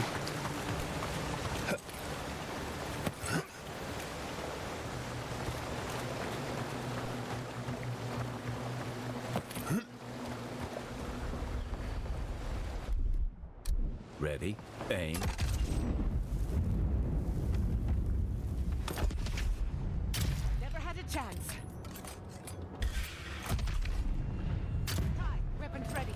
Ready, aim. Never had a chance. Hi, weapons ready.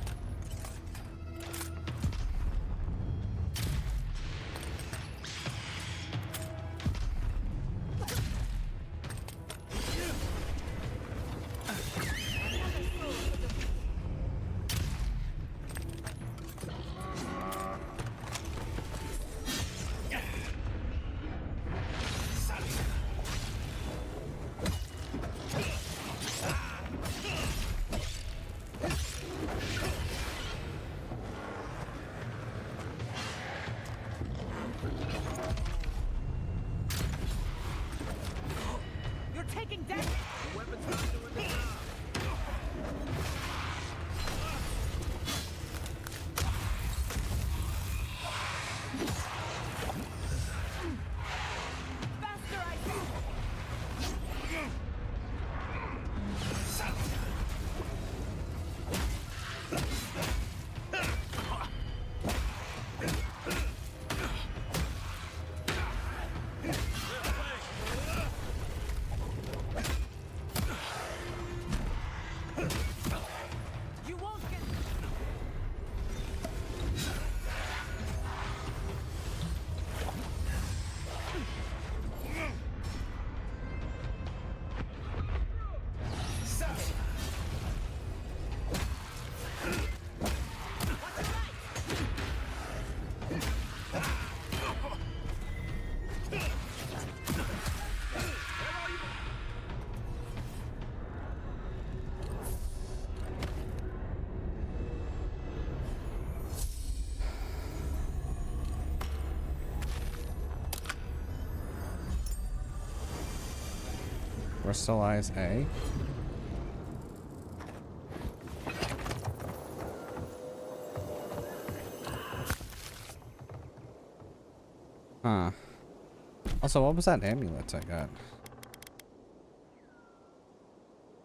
Crystallize A. Huh. Also, what was that amulet I got?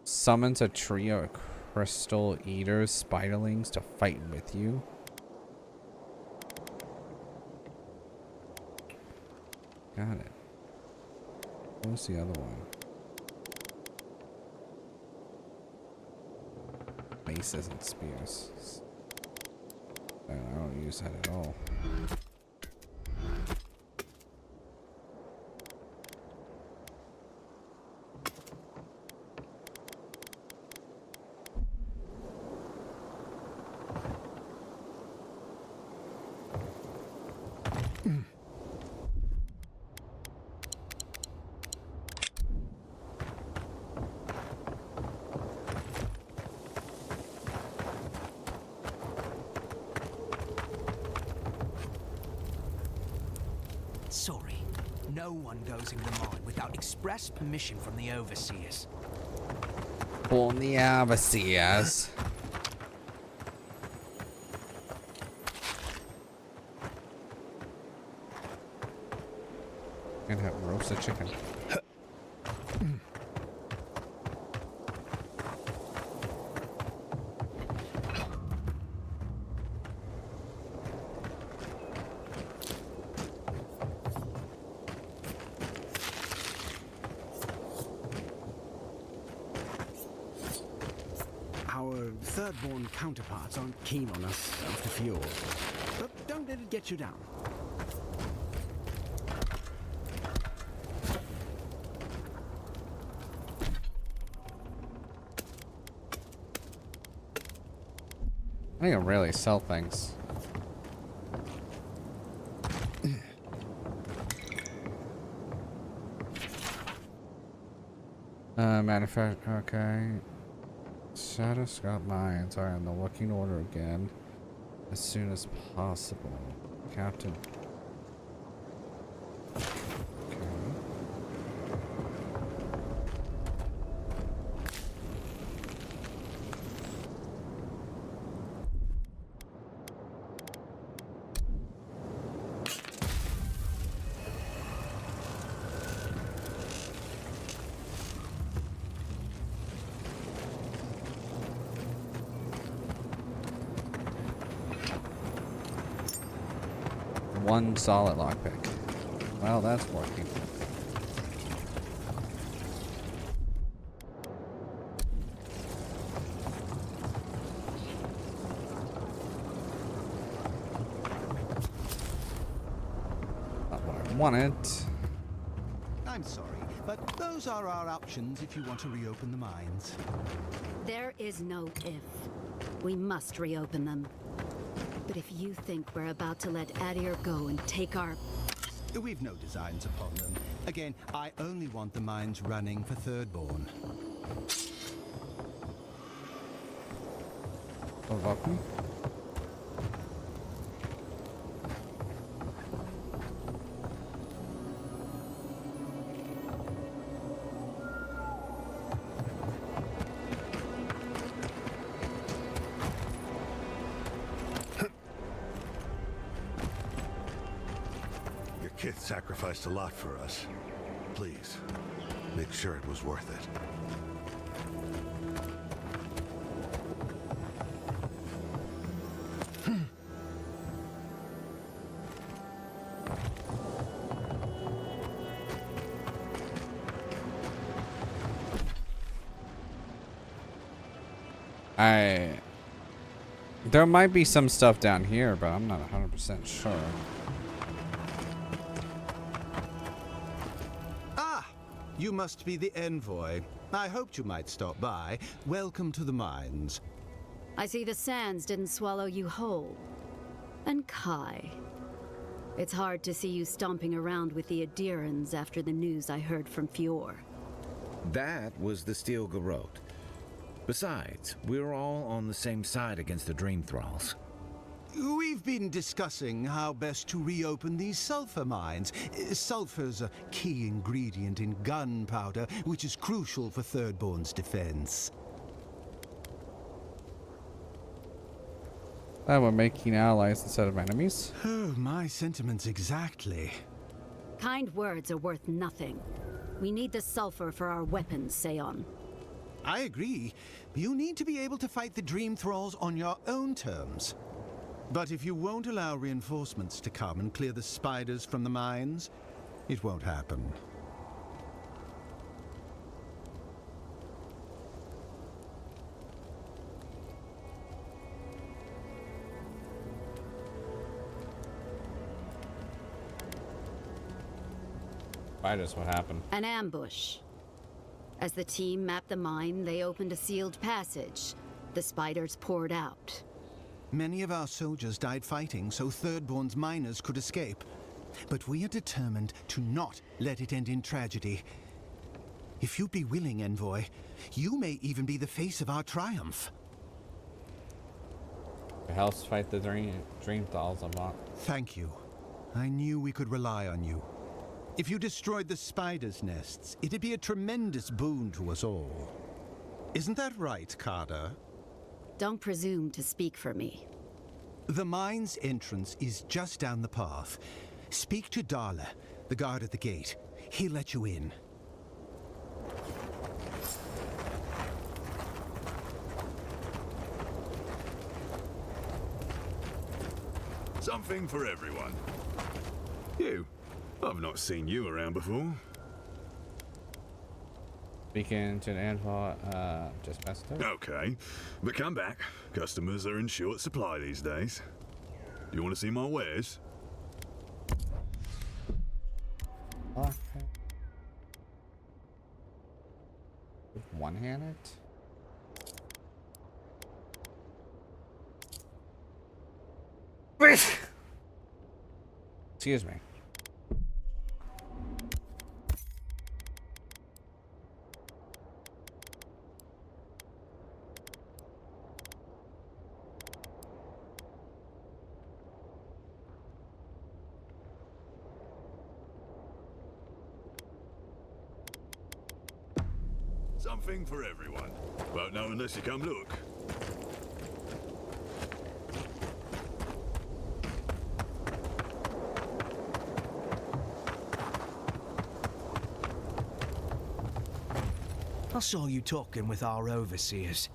Summons a trio of crystal eaters, spiderlings to fight with you. Got it. What was the other one? Maces and spears. I don't use that at all. Sorry, no one goes in the mine without express permission from the overseers. From the overseers. Gonna have roasted chicken. Our third-born counterparts aren't keen on us after Fjord, but don't let it get you down. I need to really sell things. Okay. Shadowscope mines are in the working order again as soon as possible. Captain. One solid lockpick. Well, that's working. Not what I wanted. I'm sorry, but those are our options if you want to reopen the mines. There is no if. We must reopen them. But if you think we're about to let Adir go and take our... We've no designs upon them. Again, I only want the mines running for Thirdborn. Welcome. Kith sacrificed a lot for us. Please, make sure it was worth it. There might be some stuff down here, but I'm not 100% sure. You must be the envoy. I hoped you might stop by. Welcome to the mines. I see the sands didn't swallow you whole. And Kai. It's hard to see you stomping around with the Adirans after the news I heard from Fjord. That was the Steel Garrote. Besides, we're all on the same side against the Dream Thralls. We've been discussing how best to reopen these sulfur mines. Sulfur's a key ingredient in gunpowder, which is crucial for Thirdborn's defense. We're making allies instead of enemies. Oh, my sentiments exactly. Kind words are worth nothing. We need the sulfur for our weapons, Seon. I agree. You need to be able to fight the Dream Thralls on your own terms. But if you won't allow reinforcements to come and clear the spiders from the mines, it won't happen. Spiders, what happened? An ambush. As the team mapped the mine, they opened a sealed passage. The spiders poured out. Many of our soldiers died fighting so Thirdborn's miners could escape. But we are determined to not let it end in tragedy. If you'd be willing, Envoy, you may even be the face of our triumph. It helps fight the dream dolls a lot. Thank you. I knew we could rely on you. If you destroyed the spiders' nests, it'd be a tremendous boon to us all. Isn't that right, Carter? Don't presume to speak for me. The mine's entrance is just down the path. Speak to Darla, the guard at the gate. He'll let you in. Something for everyone. You. I've not seen you around before. Speaking to the info, just messed up. Okay, but come back. Customers are in short supply these days. Do you want to see my wares? Okay. One-handed? Excuse me. Something for everyone. Won't know unless you come look. I saw you talking with our overseers.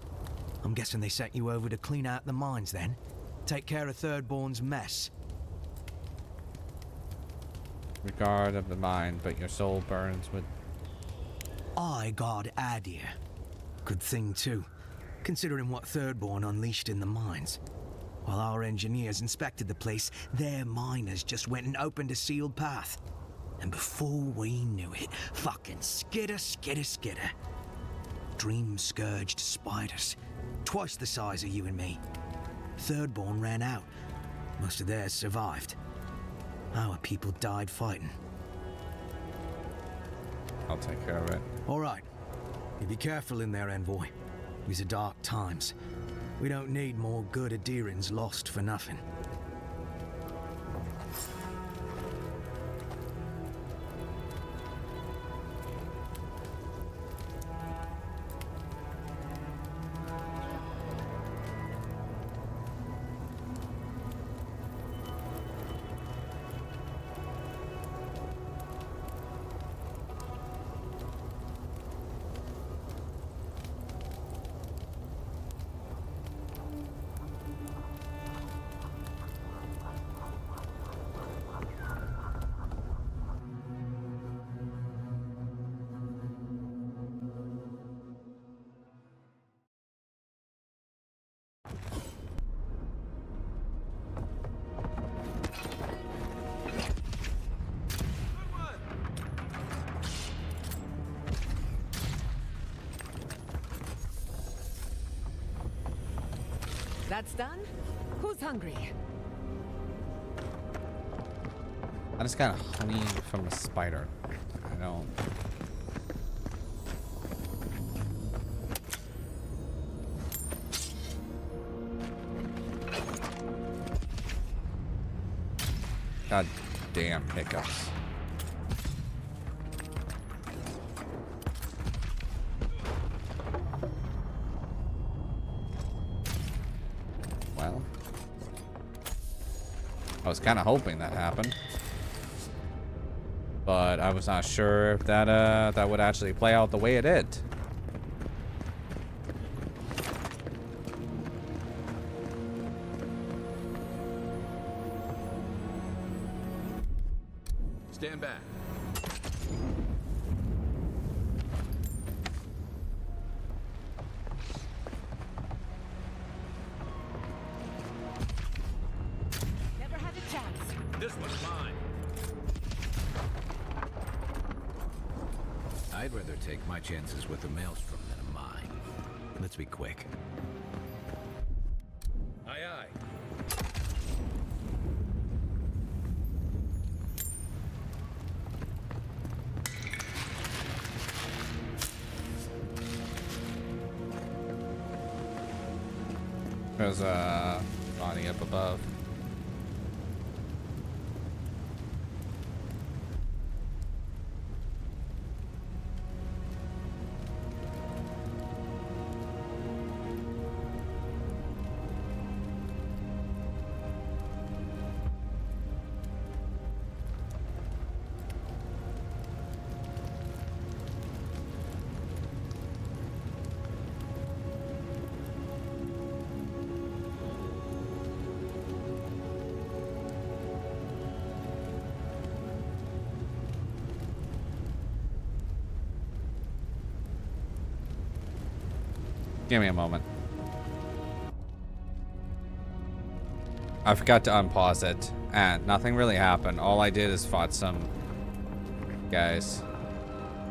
I'm guessing they sent you over to clean out the mines then? Take care of Thirdborn's mess. Regard of the mind, but your soul burns with... I guard Adir. Good thing too, considering what Thirdborn unleashed in the mines. While our engineers inspected the place, their miners just went and opened a sealed path. And before we knew it, fucking skitter. Dream-scourged spiders. Twice the size of you and me. Thirdborn ran out. Most of theirs survived. Our people died fighting. I'll take care of it. All right. You be careful in there, Envoy. These are dark times. We don't need more good Adirans lost for nothing. That's done? Who's hungry? I just got honey from the spider. I don't... God damn hiccups. Well, I was kind of hoping that happened, but I was not sure if that that would actually play out the way it did. Stand back. Never had a chance. This one's mine. I'd rather take my chances with a maelstrom than a mine. Let's be quick. Aye, aye. There's Bonnie up above. Give me a moment. I forgot to unpause it, and nothing really happened. All I did is fought some guys.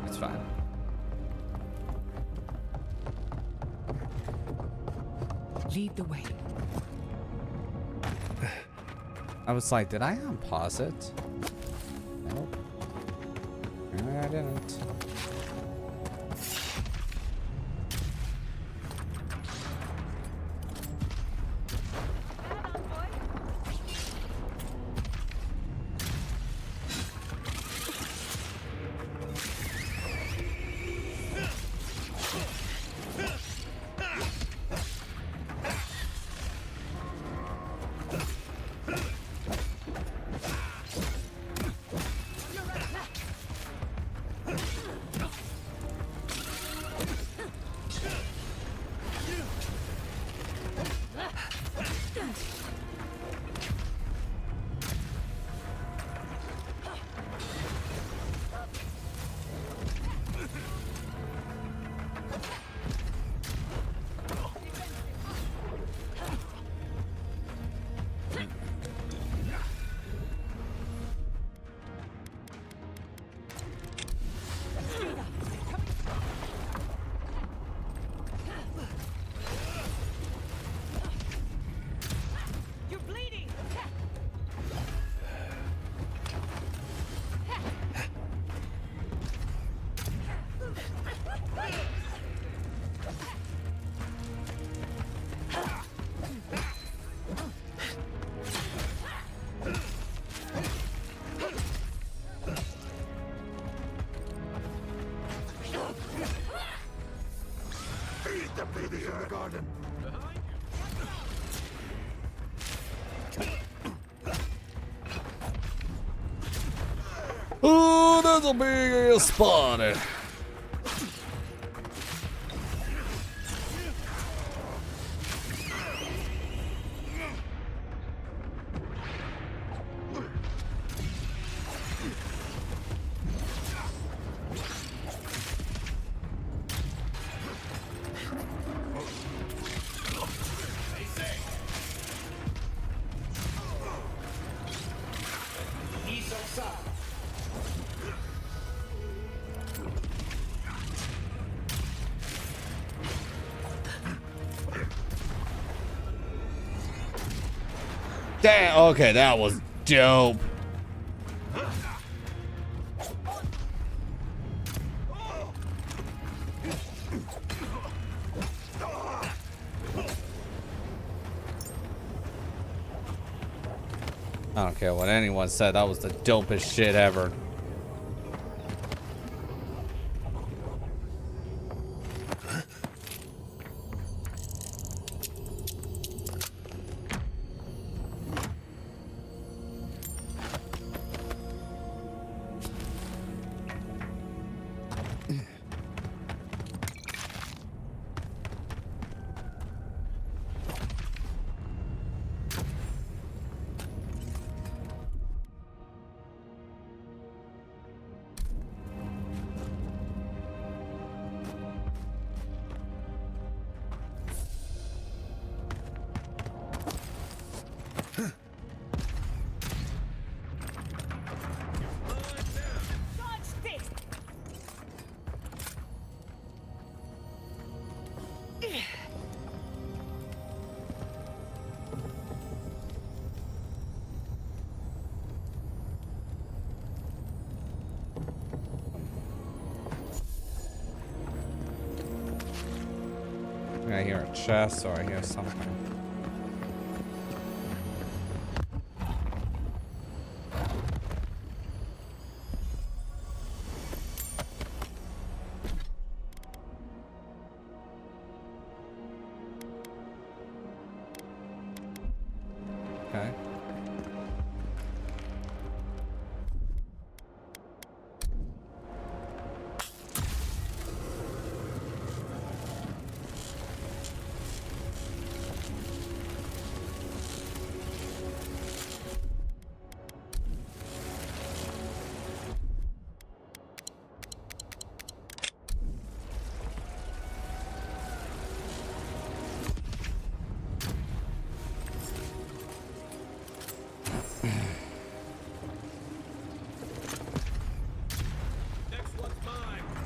It's fine. Lead the way. I was like, did I unpause it? Nope. No, I didn't. Oh, that's a big ass spawner. Damn, okay, that was dope. I don't care what anyone said. That was the dopest shit ever. I hear a chest or I hear something. Okay.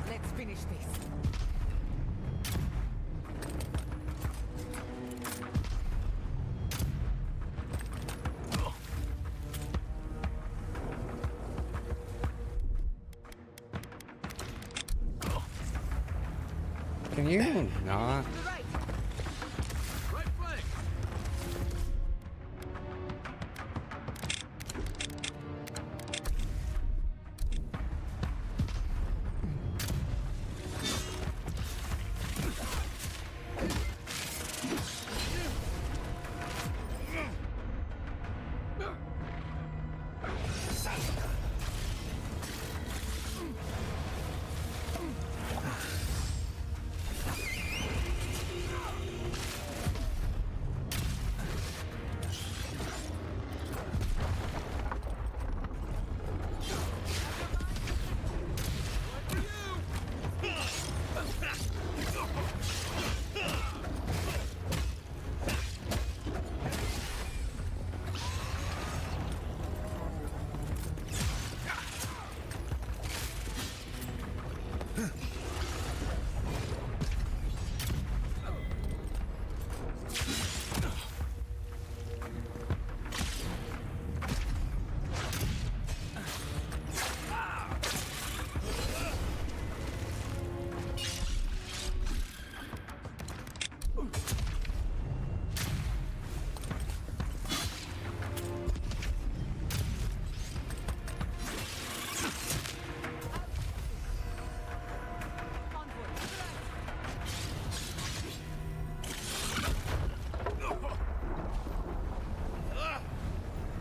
Let's finish this. Can you not?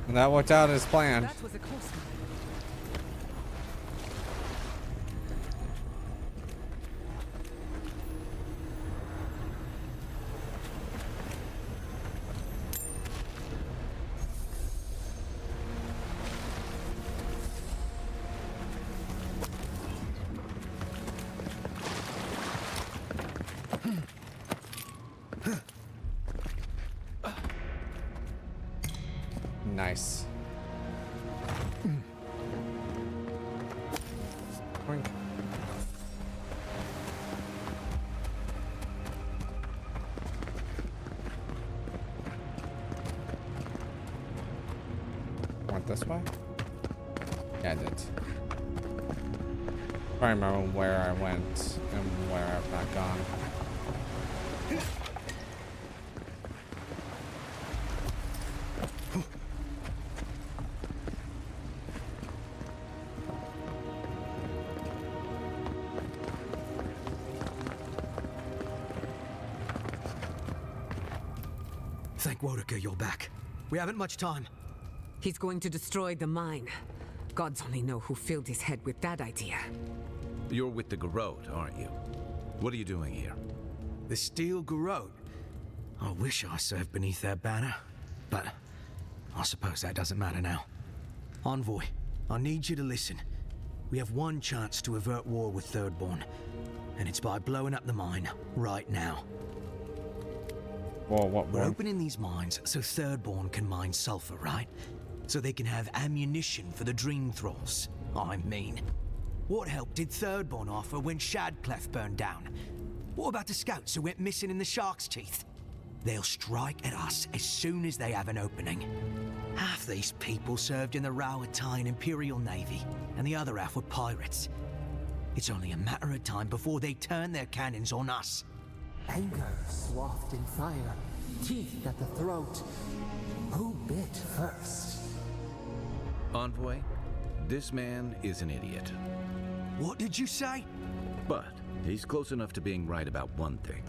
And that worked out as planned. That was a close one. Nice. Boink. Went this way? Yeah, I did. I remember where I went and where I've not gone. Thank Wodaker you're back. We haven't much time. He's going to destroy the mine. Gods only know who filled his head with that idea. You're with the Garrote, aren't you? What are you doing here? The Steel Garrote? I wish I served beneath their banner, but I suppose that doesn't matter now. Envoy, I need you to listen. We have one chance to avert war with Thirdborn, and it's by blowing up the mine right now. We're opening these mines so Thirdborn can mine sulfur, right? So they can have ammunition for the Dream Thralls. I mean, what help did Thirdborn offer when Shadclef burned down? What about the scouts who went missing in the Shark's Teeth? They'll strike at us as soon as they have an opening. Half these people served in the Rowatine Imperial Navy, and the other half were pirates. It's only a matter of time before they turn their cannons on us. Anger swathed in fire, teeth at the throat. Who bit first? Envoy, this man is an idiot. What did you say? But he's close enough to being right about one thing.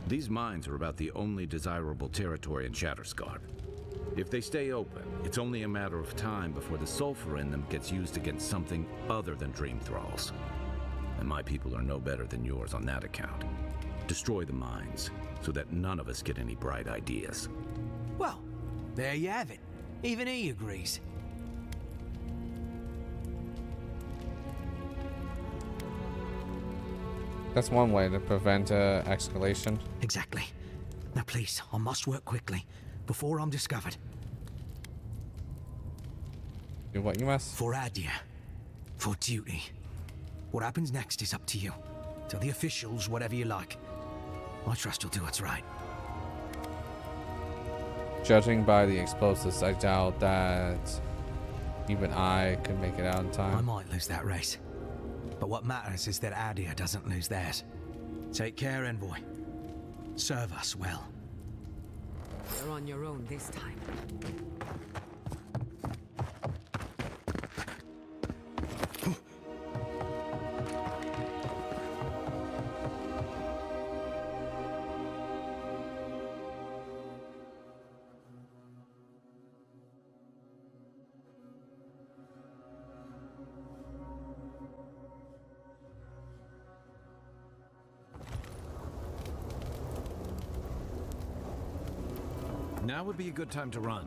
These mines are about the only desirable territory in Shatterscarp. If they stay open, it's only a matter of time before the sulfur in them gets used against something other than Dream Thralls. And my people are no better than yours on that account. Destroy the mines, so that none of us get any bright ideas. Well, there you have it. Even he agrees. That's one way to prevent escalation. Exactly. Now please, I must work quickly, before I'm discovered. Do what you must. For Adia. For duty. What happens next is up to you. Tell the officials whatever you like. I trust you'll do what's right. Judging by the explosives, I doubt that even I could make it out in time. I might lose that race. But what matters is that Adia doesn't lose theirs. Take care, Envoy. Serve us well. You're on your own this time. Now would be a good time to run.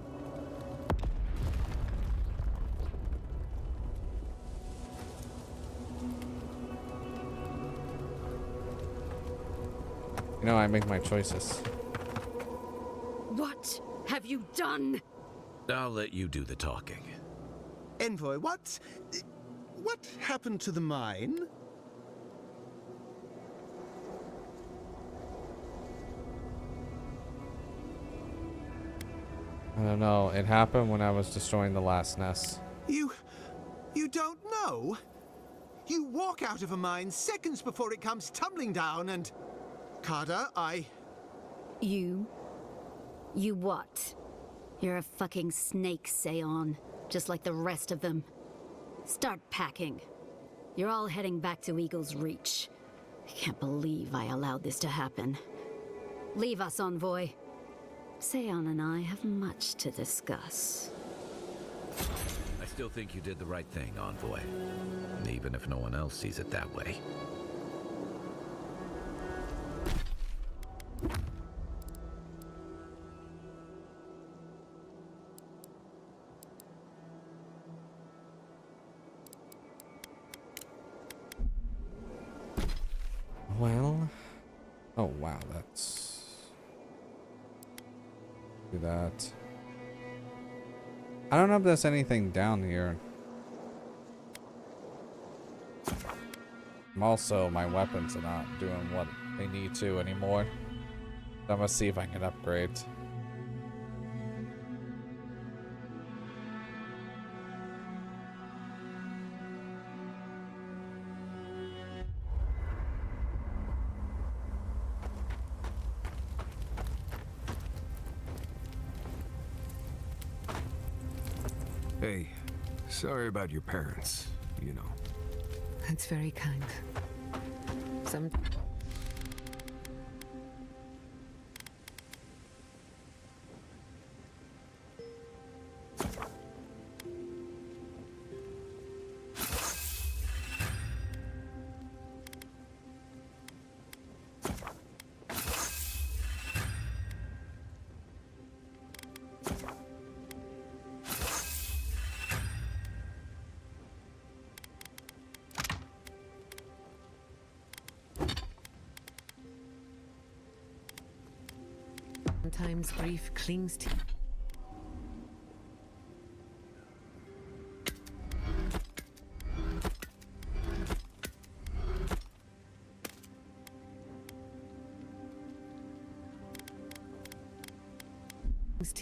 You know, I make my choices. What have you done? I'll let you do the talking. Envoy, what happened to the mine? I don't know. It happened when I was destroying the last nest. You don't know? You walk out of a mine seconds before it comes tumbling down and... Carter, You what? You're a fucking snake, Seon. Just like the rest of them. Start packing. You're all heading back to Eagle's Reach. I can't believe I allowed this to happen. Leave us, Envoy. Seon and I have much to discuss. I still think you did the right thing, Envoy. Even if no one else sees it that way. Well... Oh, wow, that's... Do that. I don't know if there's anything down here. Also, my weapons are not doing what they need to anymore. So I'm gonna see if I can upgrade. Hey, sorry about your parents, you know. That's very kind. Sometimes grief clings to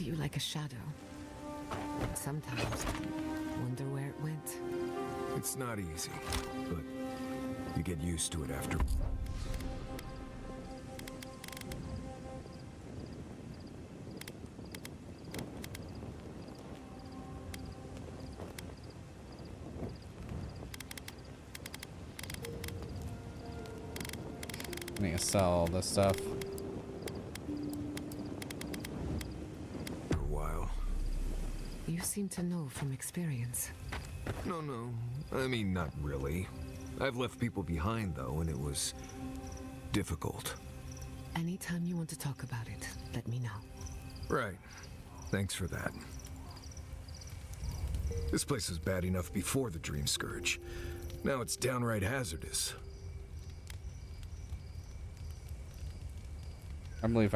you like a shadow. Sometimes wonder where it went. It's not easy, but you get used to it after. I need to sell all this stuff. You seem to know from experience. No. I mean, not really. I've left people behind, though, and it was difficult. Anytime you want to talk about it, let me know. Right. Thanks for that. This place was bad enough before the Dream Scourge. Now it's downright hazardous. I believe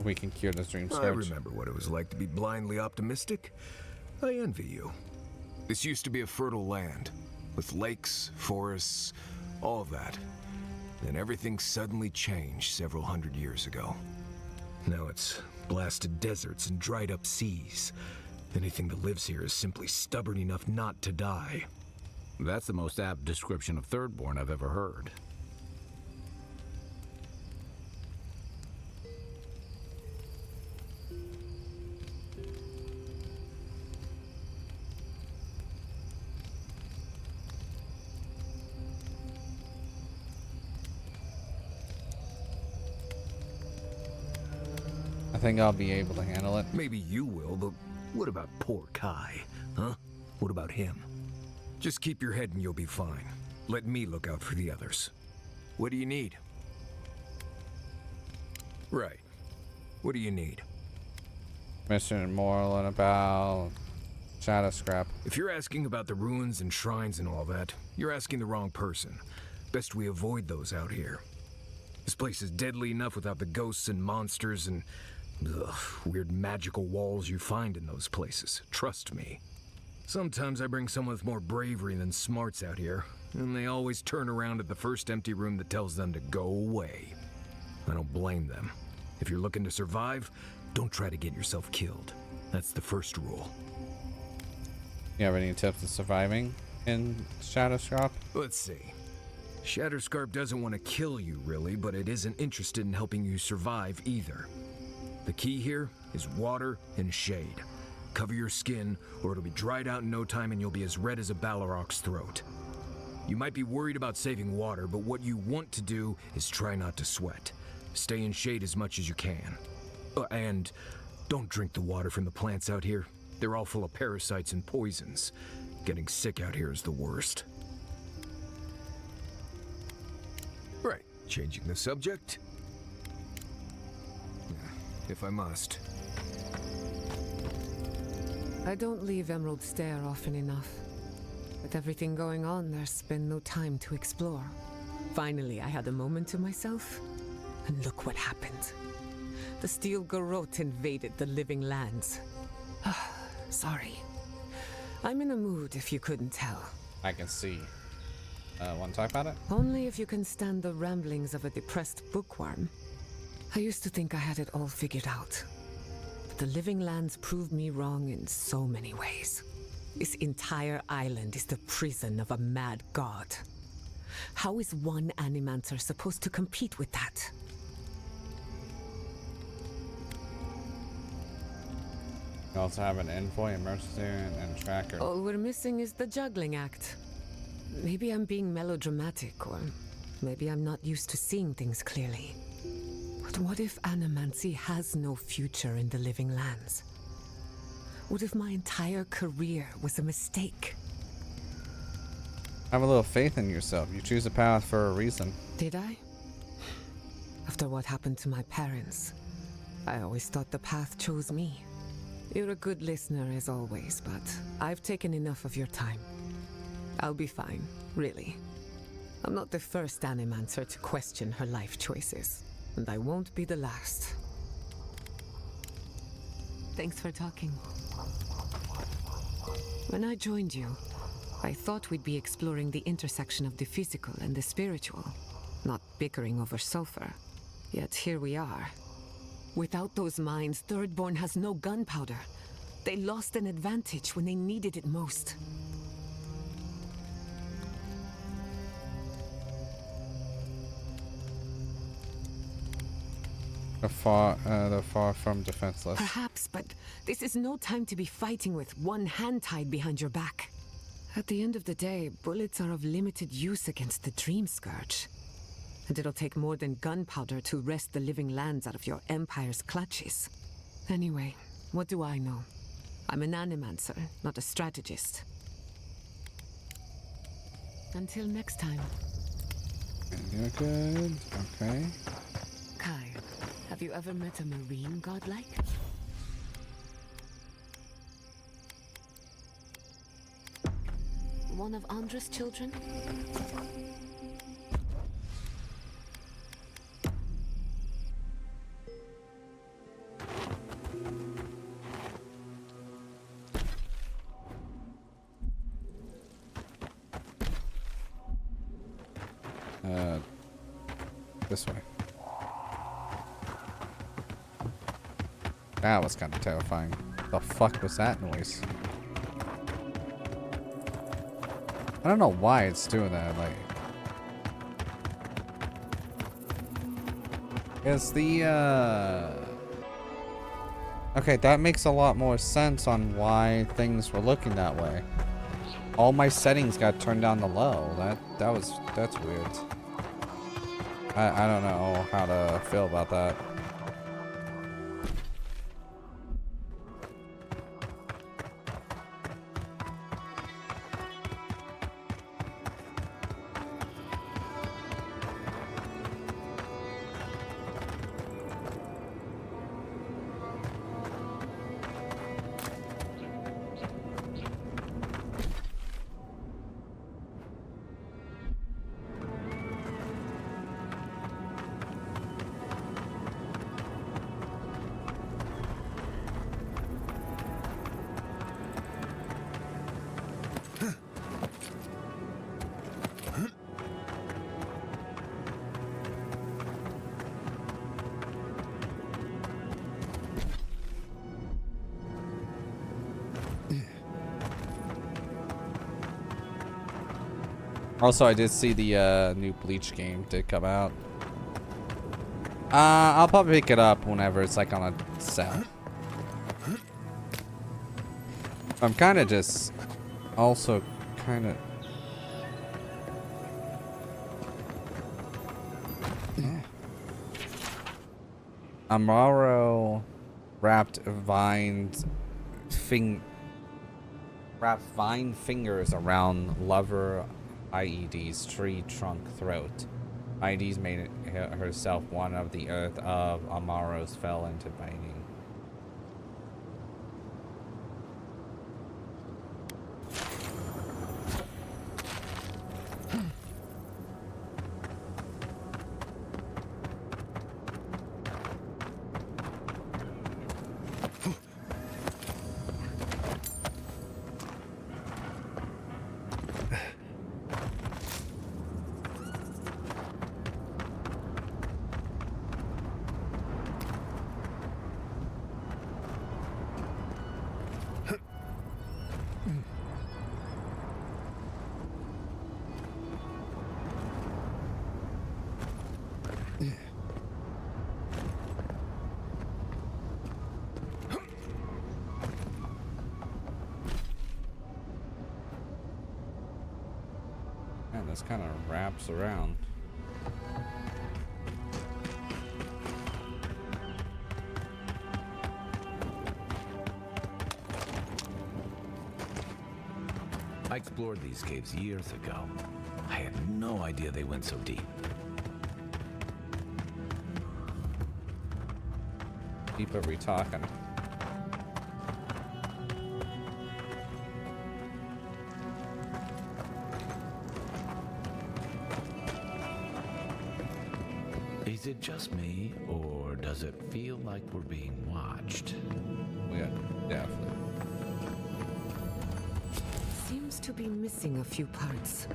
we can cure this Dream Scourge. I remember what it was like to be blindly optimistic. I envy you. This used to be a fertile land, with lakes, forests, all of that. Then everything suddenly changed several hundred years ago. Now it's blasted deserts and dried up seas. Anything that lives here is simply stubborn enough not to die. That's the most apt description of Thirdborn I've ever heard. I think I'll be able to handle it. Maybe you will, but what about poor Kai? Huh? What about him? Just keep your head and you'll be fine. Let me look out for the others. What do you need? Right. What do you need? Mission and moral and about shadow scrap. If you're asking about the ruins and shrines and all that, you're asking the wrong person. Best we avoid those out here. This place is deadly enough without the ghosts and monsters and weird magical walls you find in those places. Trust me. Sometimes I bring someone with more bravery than smarts out here, and they always turn around at the first empty room that tells them to go away. I don't blame them. If you're looking to survive, don't try to get yourself killed. That's the first rule. You have any tips of surviving in Shadow Scrap? Let's see. Shatterscarp doesn't want to kill you, really, but it isn't interested in helping you survive either. The key here is water and shade. Cover your skin, or it'll be dried out in no time and you'll be as red as a Balrog's throat. You might be worried about saving water, but what you want to do is try not to sweat. Stay in shade as much as you can. And don't drink the water from the plants out here. They're all full of parasites and poisons. Getting sick out here is the worst. Right, changing the subject. If I must. I don't leave Emerald Stair often enough. With everything going on, there's been no time to explore. Finally, I had a moment to myself, and look what happened. The Steel Garrote invaded the Living Lands. Sorry. I'm in a mood, if you couldn't tell. I can see. Want to talk about it? Only if you can stand the ramblings of a depressed bookworm. I used to think I had it all figured out. But the Living Lands proved me wrong in so many ways. This entire island is the prison of a mad god. How is one Animancer supposed to compete with that? You also have an envoy, emergency, and tracker. All we're missing is the juggling act. Maybe I'm being melodramatic, or maybe I'm not used to seeing things clearly. But what if Animancy has no future in the Living Lands? What if my entire career was a mistake? Have a little faith in yourself. You choose a path for a reason. Did I? After what happened to my parents, I always thought the path chose me. You're a good listener as always, but I've taken enough of your time. I'll be fine, really. I'm not the first Animancer to question her life choices, and I won't be the last. Thanks for talking. When I joined you, I thought we'd be exploring the intersection of the physical and the spiritual, not bickering over sulfur. Yet here we are. Without those mines, Thirdborn has no gunpowder. They lost an advantage when they needed it most. They're far from defenseless. Perhaps, but this is no time to be fighting with one hand tied behind your back. At the end of the day, bullets are of limited use against the Dream Scourge. And it'll take more than gunpowder to wrest the living lands out of your empire's clutches. Anyway, what do I know? I'm an animancer, not a strategist. Until next time. You're good. Okay. Kai, have you ever met a marine godlike? One of Andra's children? This way. That was kind of terrifying. The fuck was that noise? I don't know why it's doing that. Like, is the okay, that makes a lot more sense on why things were looking that way. All my settings got turned down to low. That's weird. I don't know how to feel about that. Also, I did see the new Bleach game did come out. I'll probably pick it up whenever it's like on a sale. I'm kind of just also kind of. Amaro wrapped vine fingers around lover IED's tree trunk throat. IED's made herself one of the earth of Amaro's fell into binding. Man, this kind of wraps around. I explored these caves years ago. I had no idea they went so deep. Deep are we talking? Is it just me, or does it feel like we're being watched? Yeah, definitely. Seems to be missing a few parts.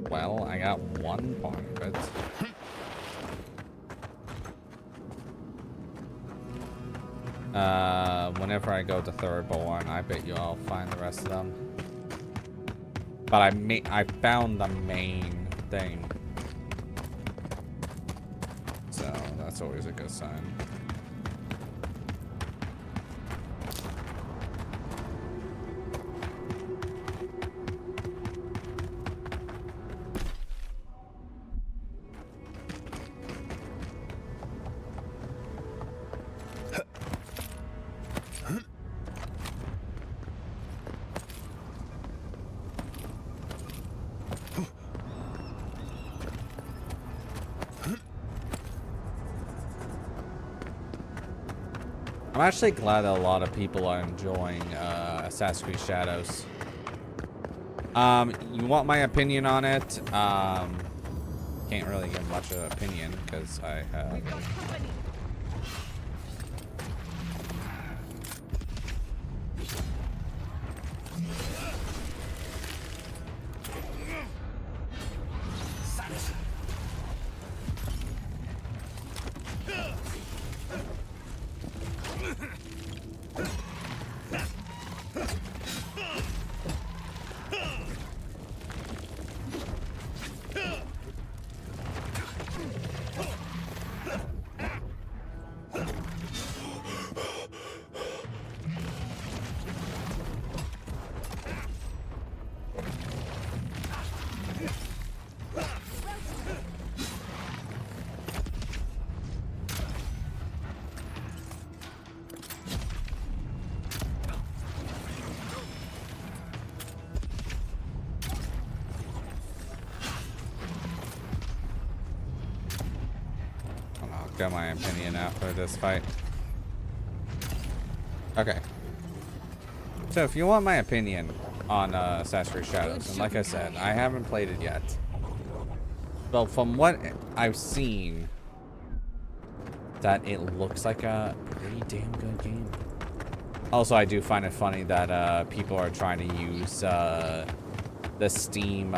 Well, I got one part of it. Whenever I go to Thirdborn, I bet you I'll find the rest of them. But I found the main thing. So that's always a good sign. I'm actually glad that a lot of people are enjoying Assassin's Creed Shadows. You want my opinion on it? Can't really give much of an opinion because I have... Got my opinion out for this fight. Okay. So if you want my opinion on Assassin's Creed Shadows, and like I said, I haven't played it yet. But from what I've seen, that it looks like a pretty damn good game. Also, I do find it funny that people are trying to use the Steam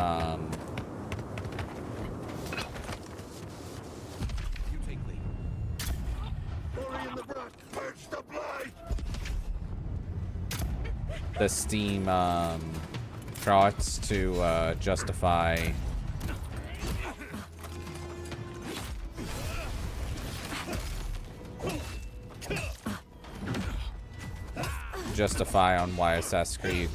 charts to justify on why Assassin's Creed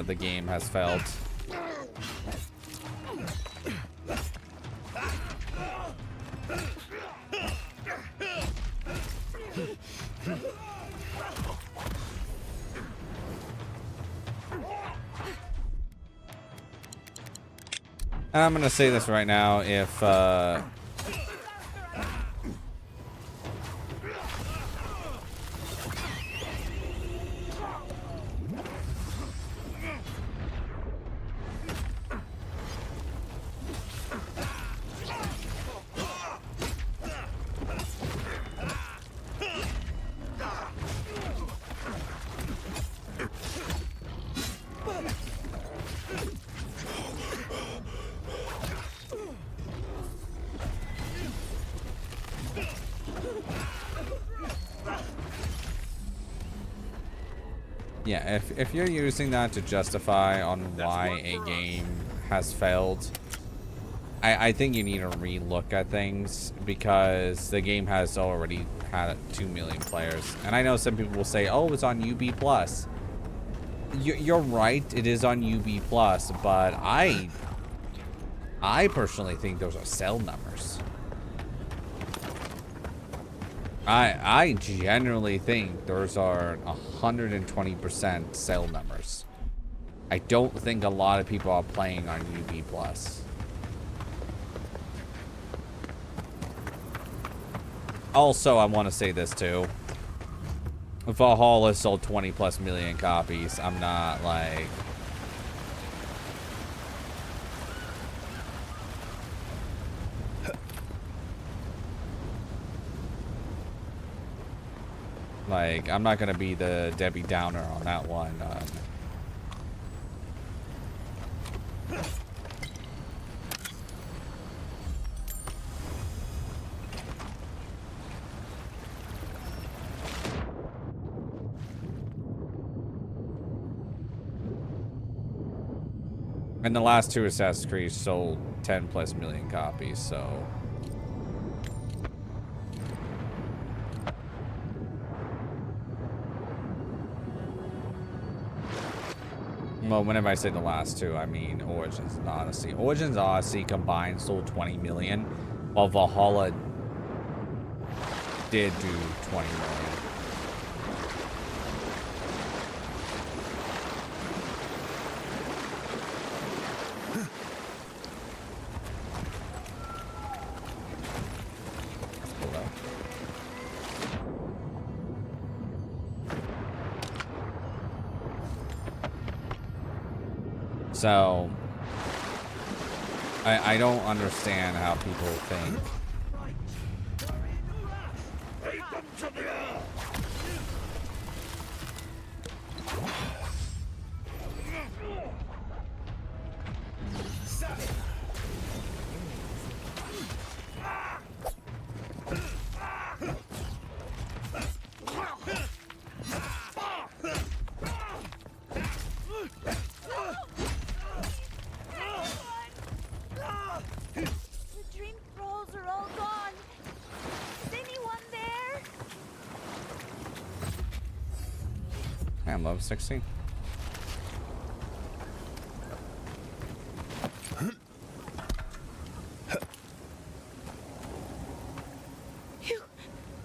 the game has failed. And I'm gonna say this right now, if yeah, if you're using that to justify on why a game has failed, I think you need to re-look at things because the game has already had 2 million players. And I know some people will say, oh, it's on UB+. You're right, it is on UB+, but I personally think those are cell numbers. I generally think those are 120% cell numbers. I don't think a lot of people are playing on UB+. Also, I want to say this too. Valhalla sold 20+ million copies. I'm not like... Like, I'm not going to be the Debbie Downer on that one. And the last 2 Assassin's Creed sold 10+ million copies, so... Well, whenever I say the last 2, I mean Origins and Odyssey. Origins and Odyssey combined sold 20 million, while Valhalla did do 20 million. So, I don't understand how people think. I'm level 16.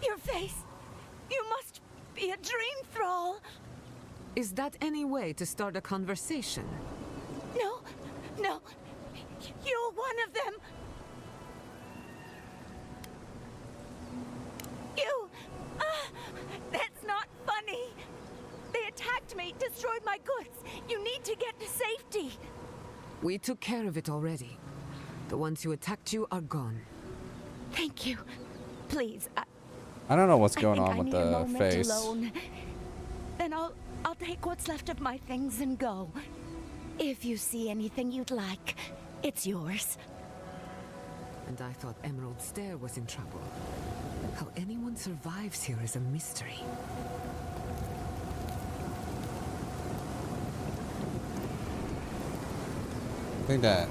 Your face. You must be a dream thrall. Is that any way to start a conversation? No, no. You're one of them. You. That's not funny. They attacked me, destroyed my goods. You need to get to safety. We took care of it already. The ones who attacked you are gone. Thank you. Please. I don't know what's going on I with need a the moment face. alone. Then I'll take what's left of my things and go. If you see anything you'd like, it's yours. And I thought Emerald Stair was in trouble. How anyone survives here is a mystery. I think that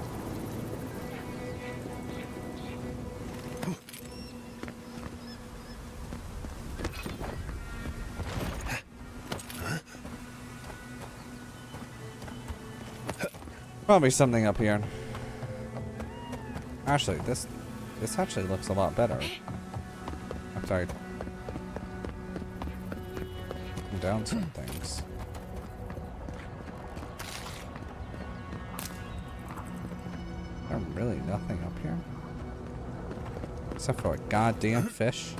probably something up here. Actually, this actually looks a lot better. I'm sorry. I'm down some things. There's really nothing up here. Except for a goddamn fish.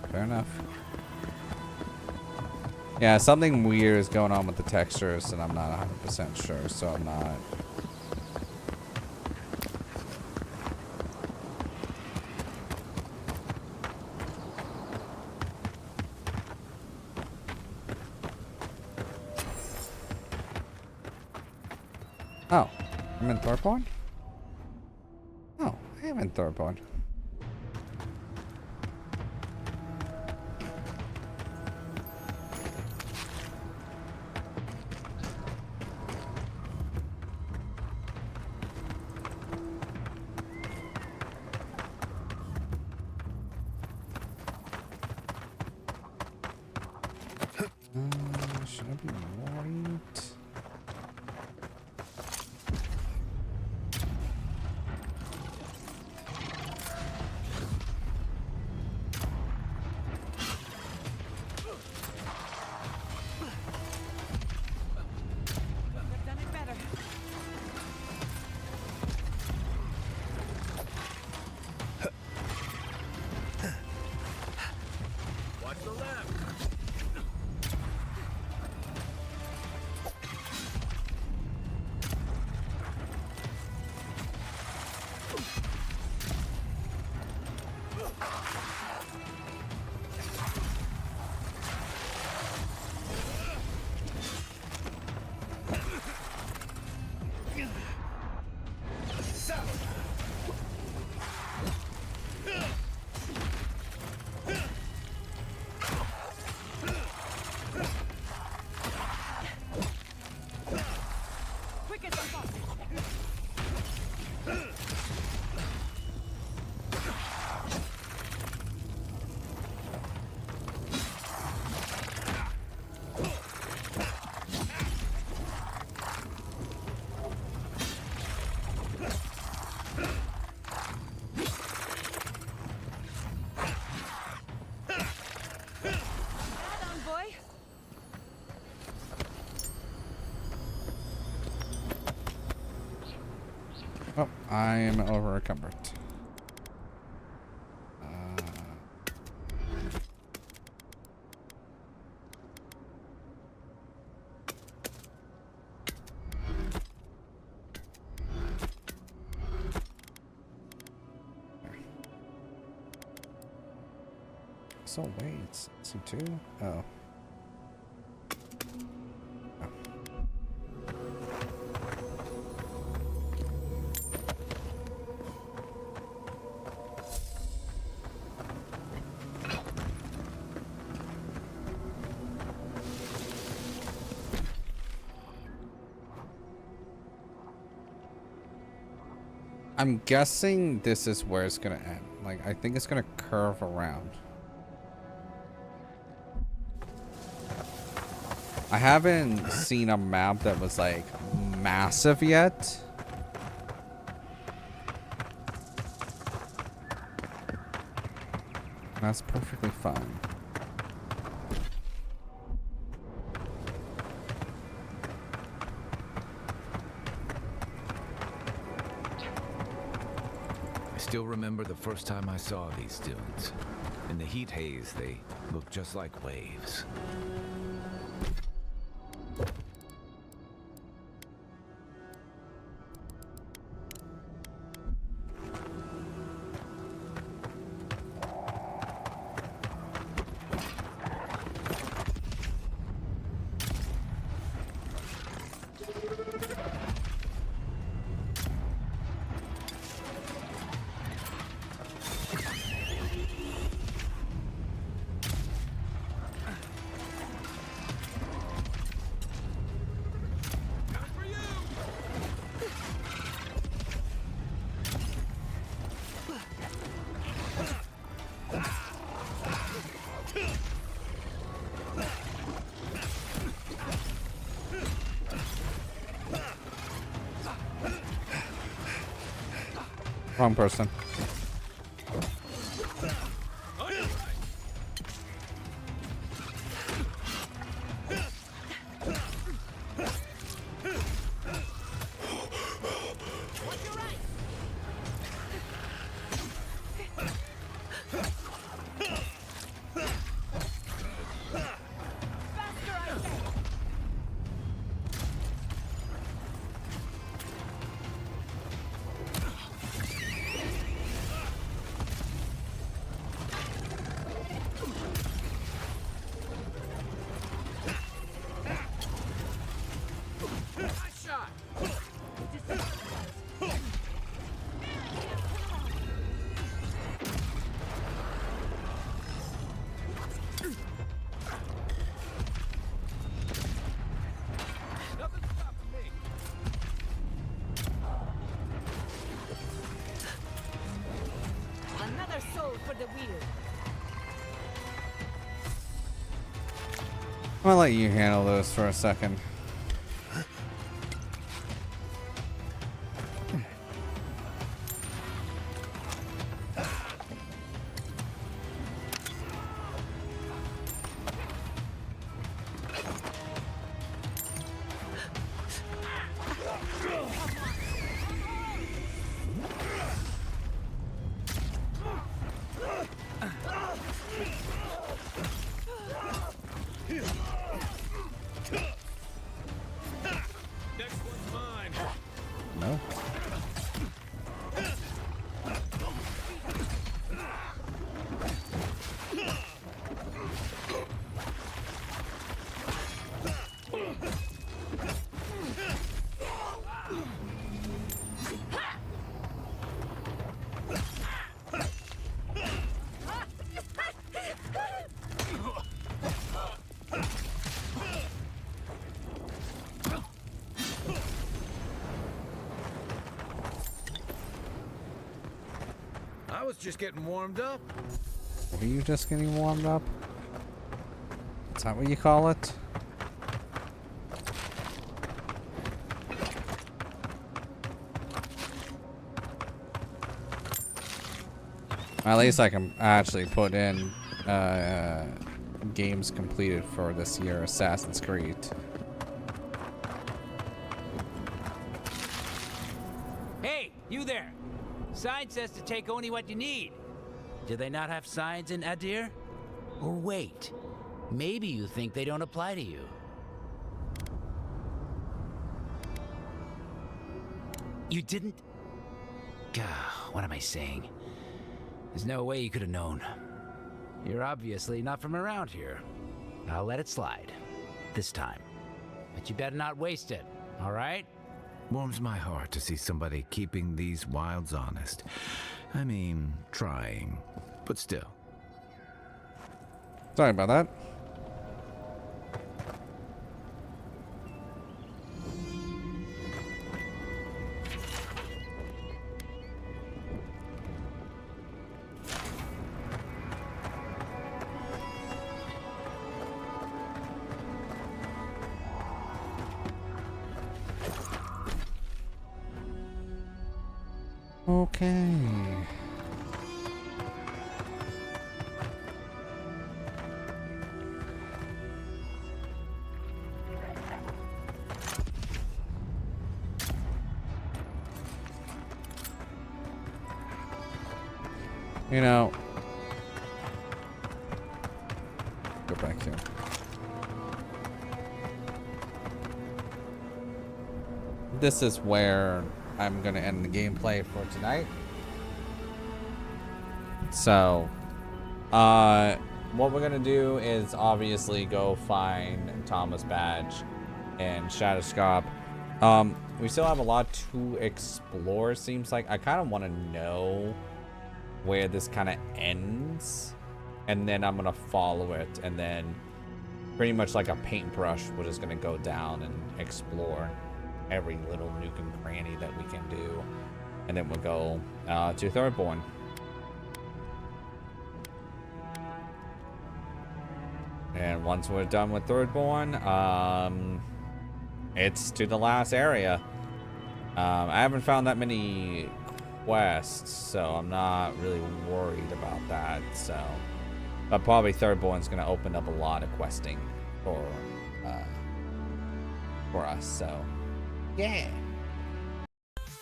Fair enough. Yeah, something weird is going on with the textures, and I'm not 100% sure, so I'm not... Oh, I'm in Thorborn? Oh, I am in Thorborn. Right. Watch the left. Oh, I'm over encumbered. So wait, C2? Oh. I'm guessing this is where it's gonna end. Like, I think it's gonna curve around. I haven't seen a map that was like massive yet. That's perfectly fine. I still remember the first time I saw these dunes. In the heat haze, they looked just like waves. Wrong person. I'll let you handle those for a second. No. I was just getting warmed up. Are you just getting warmed up? Is that what you call it? At least I can actually put in games completed for this year, Assassin's Creed. Hey, you there! Sign says to take only what you need. Do they not have signs in Adir? Or wait, maybe you think they don't apply to you. You didn't? Gah, what am I saying? There's no way you could have known. You're obviously not from around here. I'll let it slide. This time. But you better not waste it, alright? Warms my heart to see somebody keeping these wilds honest. I mean, trying, but still. Sorry about that. Okay. You know, go back here. This is where I'm gonna end the gameplay for tonight. So, what we're gonna do is obviously go find Thomas Badge and Shadowscarp. We still have a lot to explore, seems like. I kind of want to know where this kind of ends, and then I'm gonna follow it, and then pretty much like a paintbrush, we're just gonna go down and explore every little nook and cranny that we can do, and then we'll go to Thirdborn. And once we're done with Thirdborn, it's to the last area. I haven't found that many quests, so I'm not really worried about that. So, but probably Thirdborn's gonna open up a lot of questing for us. So, yeah.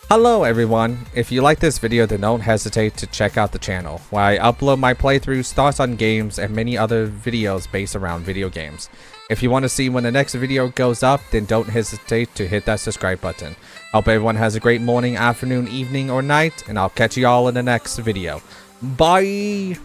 Hello everyone, if you like this video then don't hesitate to check out the channel, where I upload my playthroughs, thoughts on games, and many other videos based around video games. If you want to see when the next video goes up, then don't hesitate to hit that subscribe button. Hope everyone has a great morning, afternoon, evening, or night, and I'll catch you all in the next video. Bye!